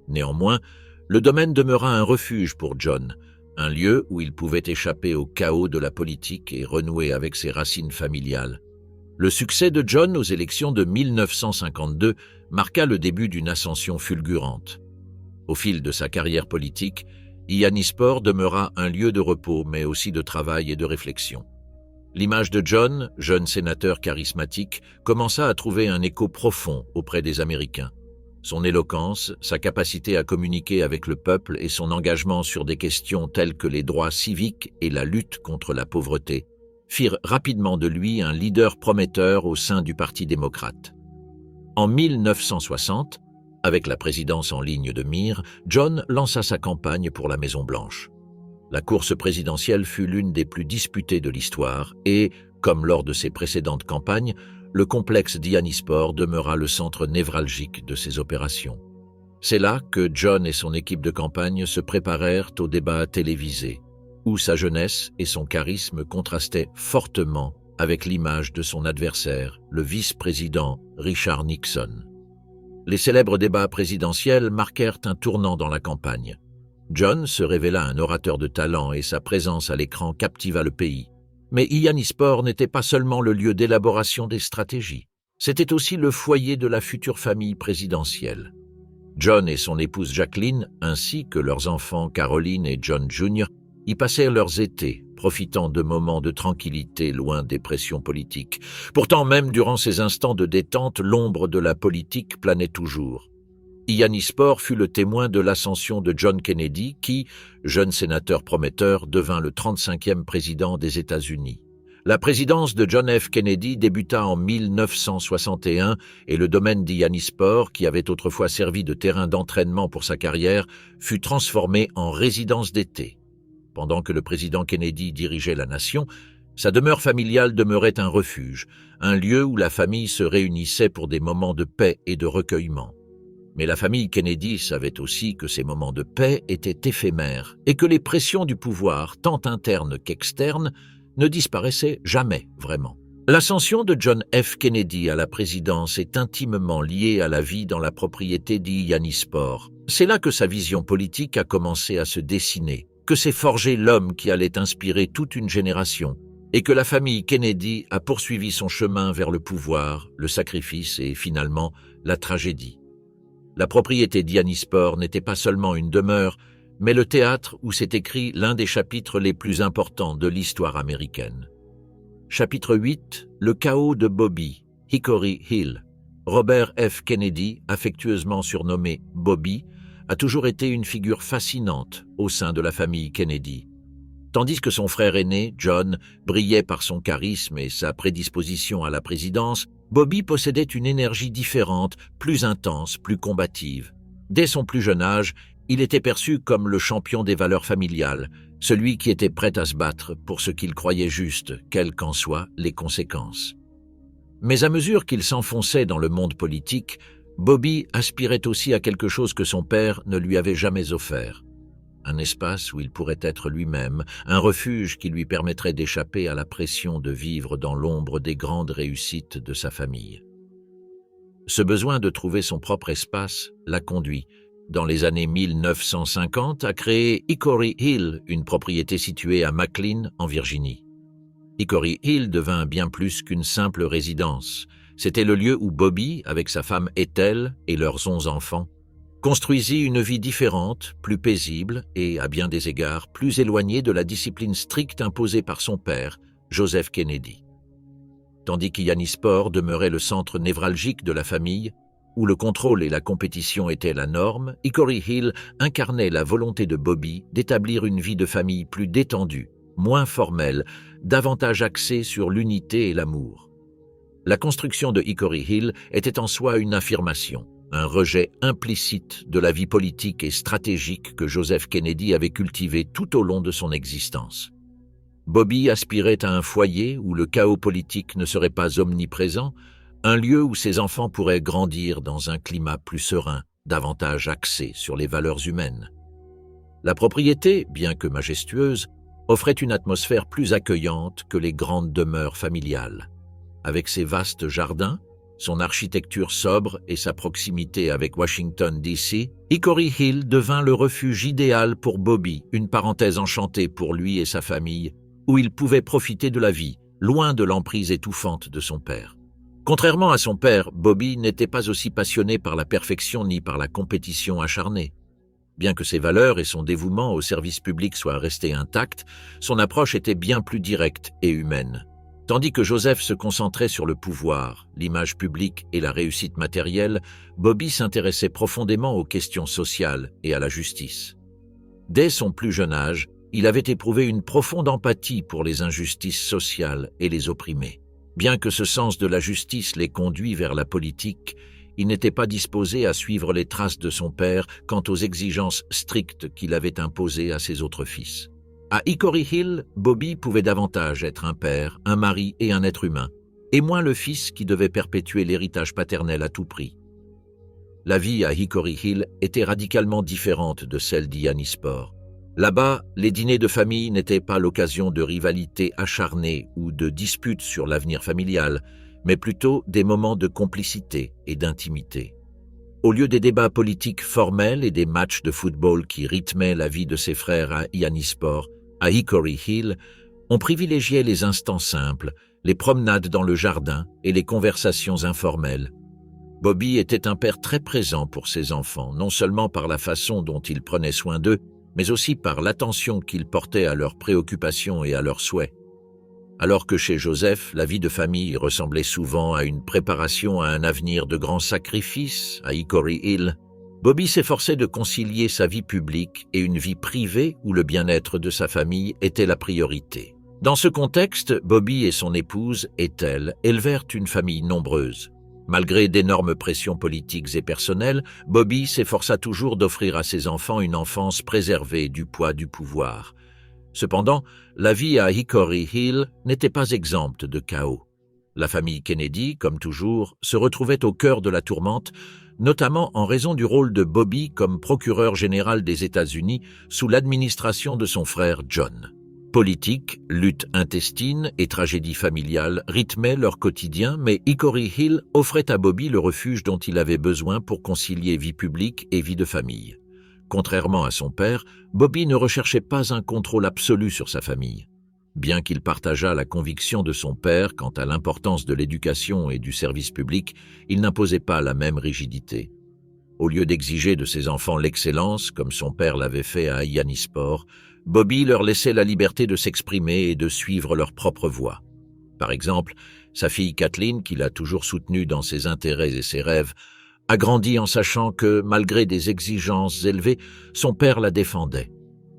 Néanmoins, le domaine demeura un refuge pour John, un lieu où il pouvait échapper au chaos de la politique et renouer avec ses racines familiales. Le succès de John aux élections de 1952 marqua le début d'une ascension fulgurante. Au fil de sa carrière politique, Arianisport demeura un lieu de repos, mais aussi de travail et de réflexion. L'image de John, jeune sénateur charismatique, commença à trouver un écho profond auprès des Américains. Son éloquence, sa capacité à communiquer avec le peuple et son engagement sur des questions telles que les droits civiques et la lutte contre la pauvreté firent rapidement de lui un leader prometteur au sein du Parti démocrate. En 1960, avec la présidence en ligne de mire, John lança sa campagne pour la Maison-Blanche. La course présidentielle fut l'une des plus disputées de l'histoire et, comme lors de ses précédentes campagnes, le complexe d'Ianispor demeura le centre névralgique de ses opérations. C'est là que John et son équipe de campagne se préparèrent au débat télévisé, où sa jeunesse et son charisme contrastaient fortement avec l'image de son adversaire, le vice-président Richard Nixon. Les célèbres débats présidentiels marquèrent un tournant dans la campagne. John se révéla un orateur de talent et sa présence à l'écran captiva le pays. Mais Ianispor n'était pas seulement le lieu d'élaboration des stratégies, c'était aussi le foyer de la future famille présidentielle. John et son épouse Jacqueline, ainsi que leurs enfants Caroline et John Jr., y passèrent leurs étés, profitant de moments de tranquillité loin des pressions politiques. Pourtant, même durant ces instants de détente, l'ombre de la politique planait toujours. Ianispor fut le témoin de l'ascension de John Kennedy qui, jeune sénateur prometteur, devint le 35e président des États-Unis. La présidence de John F. Kennedy débuta en 1961 et le domaine d'Ianispor, qui avait autrefois servi de terrain d'entraînement pour sa carrière, fut transformé en résidence d'été. Pendant que le président Kennedy dirigeait la nation, sa demeure familiale demeurait un refuge, un lieu où la famille se réunissait pour des moments de paix et de recueillement. Mais la famille Kennedy savait aussi que ces moments de paix étaient éphémères et que les pressions du pouvoir, tant internes qu'externes, ne disparaissaient jamais vraiment. L'ascension de John F. Kennedy à la présidence est intimement liée à la vie dans la propriété d'Ianispor. C'est là que sa vision politique a commencé à se dessiner, que s'est forgé l'homme qui allait inspirer toute une génération, et que la famille Kennedy a poursuivi son chemin vers le pouvoir, le sacrifice et finalement la tragédie. La propriété d'Ianispor n'était pas seulement une demeure, mais le théâtre où s'est écrit l'un des chapitres les plus importants de l'histoire américaine. Chapitre 8, le chaos de Bobby, Hickory Hill. Robert F. Kennedy, affectueusement surnommé Bobby, a toujours été une figure fascinante au sein de la famille Kennedy. Tandis que son frère aîné, John, brillait par son charisme et sa prédisposition à la présidence, Bobby possédait une énergie différente, plus intense, plus combative. Dès son plus jeune âge, il était perçu comme le champion des valeurs familiales, celui qui était prêt à se battre pour ce qu'il croyait juste, quelles qu'en soient les conséquences. Mais à mesure qu'il s'enfonçait dans le monde politique, Bobby aspirait aussi à quelque chose que son père ne lui avait jamais offert. Un espace où il pourrait être lui-même, un refuge qui lui permettrait d'échapper à la pression de vivre dans l'ombre des grandes réussites de sa famille. Ce besoin de trouver son propre espace l'a conduit, dans les années 1950, à créer Hickory Hill, une propriété située à McLean, en Virginie. Hickory Hill devint bien plus qu'une simple résidence. C'était le lieu où Bobby, avec sa femme Ethel et leurs 11 enfants, construisit une vie différente, plus paisible et, à bien des égards, plus éloignée de la discipline stricte imposée par son père, Joseph Kennedy. Tandis qu'Ianispor demeurait le centre névralgique de la famille, où le contrôle et la compétition étaient la norme, Hickory Hill incarnait la volonté de Bobby d'établir une vie de famille plus détendue, moins formelle, davantage axée sur l'unité et l'amour. La construction de Hickory Hill était en soi une affirmation, un rejet implicite de la vie politique et stratégique que Joseph Kennedy avait cultivée tout au long de son existence. Bobby aspirait à un foyer où le chaos politique ne serait pas omniprésent, un lieu où ses enfants pourraient grandir dans un climat plus serein, davantage axé sur les valeurs humaines. La propriété, bien que majestueuse, offrait une atmosphère plus accueillante que les grandes demeures familiales. Avec ses vastes jardins, son architecture sobre et sa proximité avec Washington, D.C., Hickory Hill devint le refuge idéal pour Bobby, une parenthèse enchantée pour lui et sa famille, où il pouvait profiter de la vie, loin de l'emprise étouffante de son père. Contrairement à son père, Bobby n'était pas aussi passionné par la perfection ni par la compétition acharnée. Bien que ses valeurs et son dévouement au service public soient restés intacts, son approche était bien plus directe et humaine. Tandis que Joseph se concentrait sur le pouvoir, l'image publique et la réussite matérielle, Bobby s'intéressait profondément aux questions sociales et à la justice. Dès son plus jeune âge, il avait éprouvé une profonde empathie pour les injustices sociales et les opprimés. Bien que ce sens de la justice l'ait conduit vers la politique, il n'était pas disposé à suivre les traces de son père quant aux exigences strictes qu'il avait imposées à ses autres fils. À Hickory Hill, Bobby pouvait davantage être un père, un mari et un être humain, et moins le fils qui devait perpétuer l'héritage paternel à tout prix. La vie à Hickory Hill était radicalement différente de celle d'Hyannisport. Là-bas, les dîners de famille n'étaient pas l'occasion de rivalités acharnées ou de disputes sur l'avenir familial, mais plutôt des moments de complicité et d'intimité. Au lieu des débats politiques formels et des matchs de football qui rythmaient la vie de ses frères à Hyannisport, à Hickory Hill, on privilégiait les instants simples, les promenades dans le jardin et les conversations informelles. Bobby était un père très présent pour ses enfants, non seulement par la façon dont il prenait soin d'eux, mais aussi par l'attention qu'il portait à leurs préoccupations et à leurs souhaits. Alors que chez Joseph, la vie de famille ressemblait souvent à une préparation à un avenir de grands sacrifices, à Hickory Hill, Bobby s'efforçait de concilier sa vie publique et une vie privée où le bien-être de sa famille était la priorité. Dans ce contexte, Bobby et son épouse, Ethel, élevèrent une famille nombreuse. Malgré d'énormes pressions politiques et personnelles, Bobby s'efforça toujours d'offrir à ses enfants une enfance préservée du poids du pouvoir. Cependant, la vie à Hickory Hill n'était pas exempte de chaos. La famille Kennedy, comme toujours, se retrouvait au cœur de la tourmente, notamment en raison du rôle de Bobby comme procureur général des États-Unis sous l'administration de son frère John. Politique, lutte intestine et tragédie familiale rythmaient leur quotidien, mais Hickory Hill offrait à Bobby le refuge dont il avait besoin pour concilier vie publique et vie de famille. Contrairement à son père, Bobby ne recherchait pas un contrôle absolu sur sa famille. Bien qu'il partageât la conviction de son père quant à l'importance de l'éducation et du service public, il n'imposait pas la même rigidité. Au lieu d'exiger de ses enfants l'excellence, comme son père l'avait fait à Hyannisport, Bobby leur laissait la liberté de s'exprimer et de suivre leur propre voie. Par exemple, sa fille Kathleen, qu'il a toujours soutenue dans ses intérêts et ses rêves, a grandi en sachant que, malgré des exigences élevées, son père la défendait.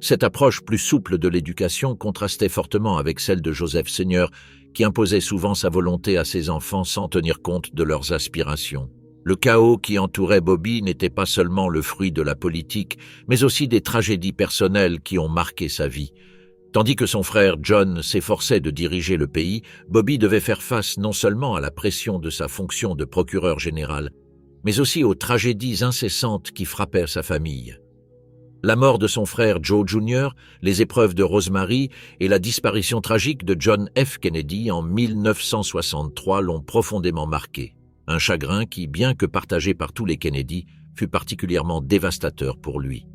Cette approche plus souple de l'éducation contrastait fortement avec celle de Joseph Sr., qui imposait souvent sa volonté à ses enfants sans tenir compte de leurs aspirations. Le chaos qui entourait Bobby n'était pas seulement le fruit de la politique, mais aussi des tragédies personnelles qui ont marqué sa vie. Tandis que son frère John s'efforçait de diriger le pays, Bobby devait faire face non seulement à la pression de sa fonction de procureur général, mais aussi aux tragédies incessantes qui frappaient sa famille. La mort de son frère Joe Jr., les épreuves de Rosemary et la disparition tragique de John F. Kennedy en 1963 l'ont profondément marqué. Un chagrin qui, bien que partagé par tous les Kennedy, fut particulièrement dévastateur pour lui.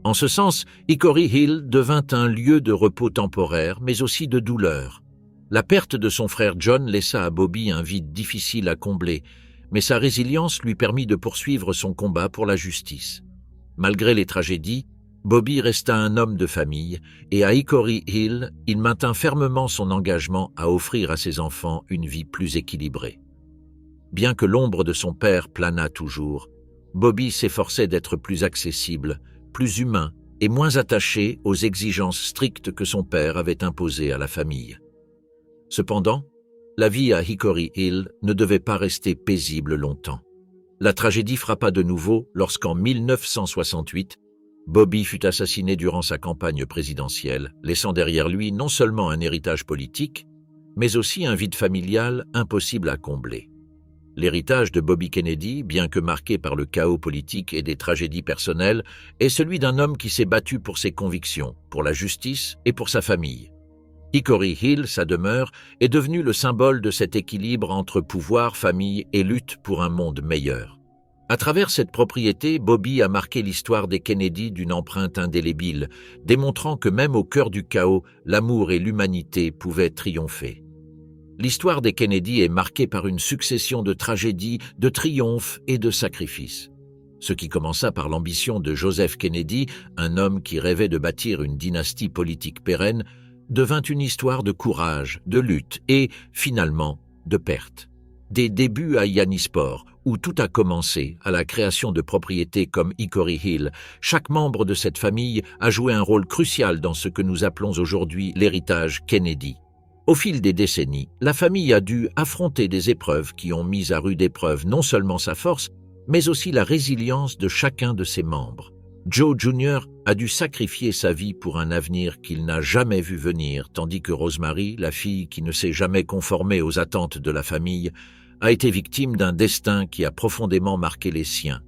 En ce sens, Hickory Hill devint un lieu de repos temporaire, mais aussi de douleur. La perte de son frère John laissa à Bobby un vide difficile à combler, mais sa résilience lui permit de poursuivre son combat pour la justice. Malgré les tragédies, Bobby resta un homme de famille et à Hickory Hill, il maintint fermement son engagement à offrir à ses enfants une vie plus équilibrée. Bien que l'ombre de son père planât toujours, Bobby s'efforçait d'être plus accessible, plus humain et moins attaché aux exigences strictes que son père avait imposées à la famille. Cependant, la vie à Hickory Hill ne devait pas rester paisible longtemps. La tragédie frappa de nouveau lorsqu'en 1968, Bobby fut assassiné durant sa campagne présidentielle, laissant derrière lui non seulement un héritage politique, mais aussi un vide familial impossible à combler. L'héritage de Bobby Kennedy, bien que marqué par le chaos politique et des tragédies personnelles, est celui d'un homme qui s'est battu pour ses convictions, pour la justice et pour sa famille. Hickory Hill, sa demeure, est devenue le symbole de cet équilibre entre pouvoir, famille et lutte pour un monde meilleur. À travers cette propriété, Bobby a marqué l'histoire des Kennedy d'une empreinte indélébile, démontrant que même au cœur du chaos, l'amour et l'humanité pouvaient triompher. L'histoire des Kennedy est marquée par une succession de tragédies, de triomphes et de sacrifices. Ce qui commença par l'ambition de Joseph Kennedy, un homme qui rêvait de bâtir une dynastie politique pérenne, devint une histoire de courage, de lutte et, finalement, de perte. Des débuts à Hyannisport, où tout a commencé, à la création de propriétés comme Hickory Hill, chaque membre de cette famille a joué un rôle crucial dans ce que nous appelons aujourd'hui l'héritage Kennedy. Au fil des décennies, la famille a dû affronter des épreuves qui ont mis à rude épreuve non seulement sa force, mais aussi la résilience de chacun de ses membres. Joe Jr. a dû sacrifier sa vie pour un avenir qu'il n'a jamais vu venir, tandis que Rosemary, la fille qui ne s'est jamais conformée aux attentes de la famille, a été victime d'un destin qui a profondément marqué les siens.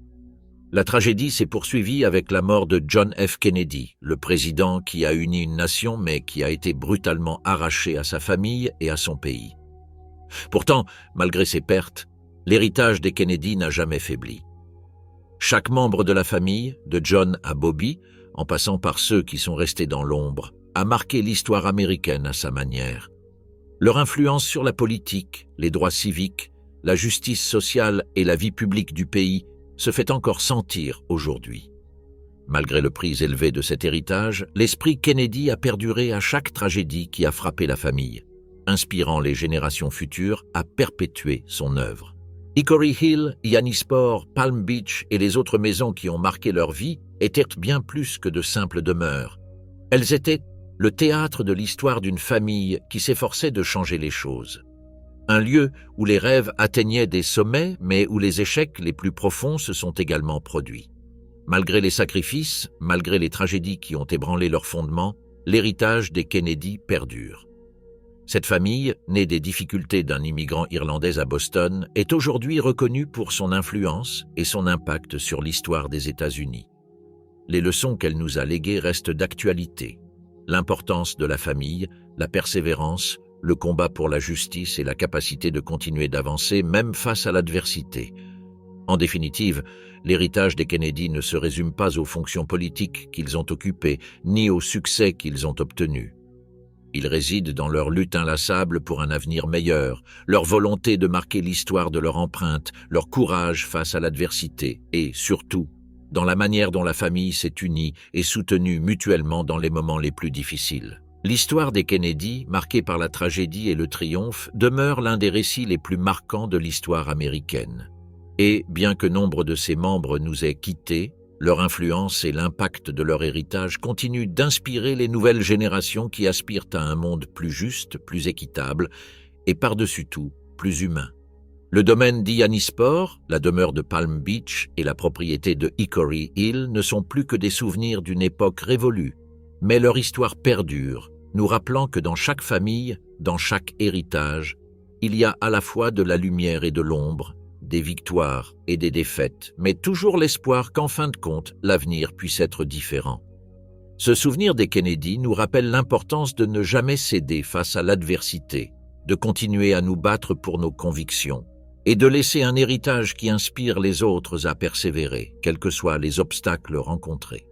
La tragédie s'est poursuivie avec la mort de John F. Kennedy, le président qui a uni une nation mais qui a été brutalement arraché à sa famille et à son pays. Pourtant, malgré ces pertes, l'héritage des Kennedy n'a jamais faibli. Chaque membre de la famille, de John à Bobby, en passant par ceux qui sont restés dans l'ombre, a marqué l'histoire américaine à sa manière. Leur influence sur la politique, les droits civiques, la justice sociale et la vie publique du pays se fait encore sentir aujourd'hui. Malgré le prix élevé de cet héritage, l'esprit Kennedy a perduré à chaque tragédie qui a frappé la famille, inspirant les générations futures à perpétuer son œuvre. Hickory Hill, Yannisport, Palm Beach et les autres maisons qui ont marqué leur vie étaient bien plus que de simples demeures. Elles étaient le théâtre de l'histoire d'une famille qui s'efforçait de changer les choses. Un lieu où les rêves atteignaient des sommets, mais où les échecs les plus profonds se sont également produits. Malgré les sacrifices, malgré les tragédies qui ont ébranlé leurs fondements, l'héritage des Kennedy perdure. Cette famille, née des difficultés d'un immigrant irlandais à Boston, est aujourd'hui reconnue pour son influence et son impact sur l'histoire des États-Unis. Les leçons qu'elle nous a léguées restent d'actualité. L'importance de la famille, la persévérance, le combat pour la justice et la capacité de continuer d'avancer même face à l'adversité. En définitive, l'héritage des Kennedy ne se résume pas aux fonctions politiques qu'ils ont occupées, ni aux succès qu'ils ont obtenus. Il réside dans leur lutte inlassable pour un avenir meilleur, leur volonté de marquer l'histoire de leur empreinte, leur courage face à l'adversité et, surtout, dans la manière dont la famille s'est unie et soutenue mutuellement dans les moments les plus difficiles. L'histoire des Kennedy, marquée par la tragédie et le triomphe, demeure l'un des récits les plus marquants de l'histoire américaine. Et, bien que nombre de ses membres nous aient quittés, leur influence et l'impact de leur héritage continuent d'inspirer les nouvelles générations qui aspirent à un monde plus juste, plus équitable et par-dessus tout, plus humain. Le domaine d'Yannisport, la demeure de Palm Beach et la propriété de Hickory Hill ne sont plus que des souvenirs d'une époque révolue, mais leur histoire perdure, nous rappelant que dans chaque famille, dans chaque héritage, il y a à la fois de la lumière et de l'ombre, des victoires et des défaites, mais toujours l'espoir qu'en fin de compte, l'avenir puisse être différent. Ce souvenir des Kennedy nous rappelle l'importance de ne jamais céder face à l'adversité, de continuer à nous battre pour nos convictions et de laisser un héritage qui inspire les autres à persévérer, quels que soient les obstacles rencontrés.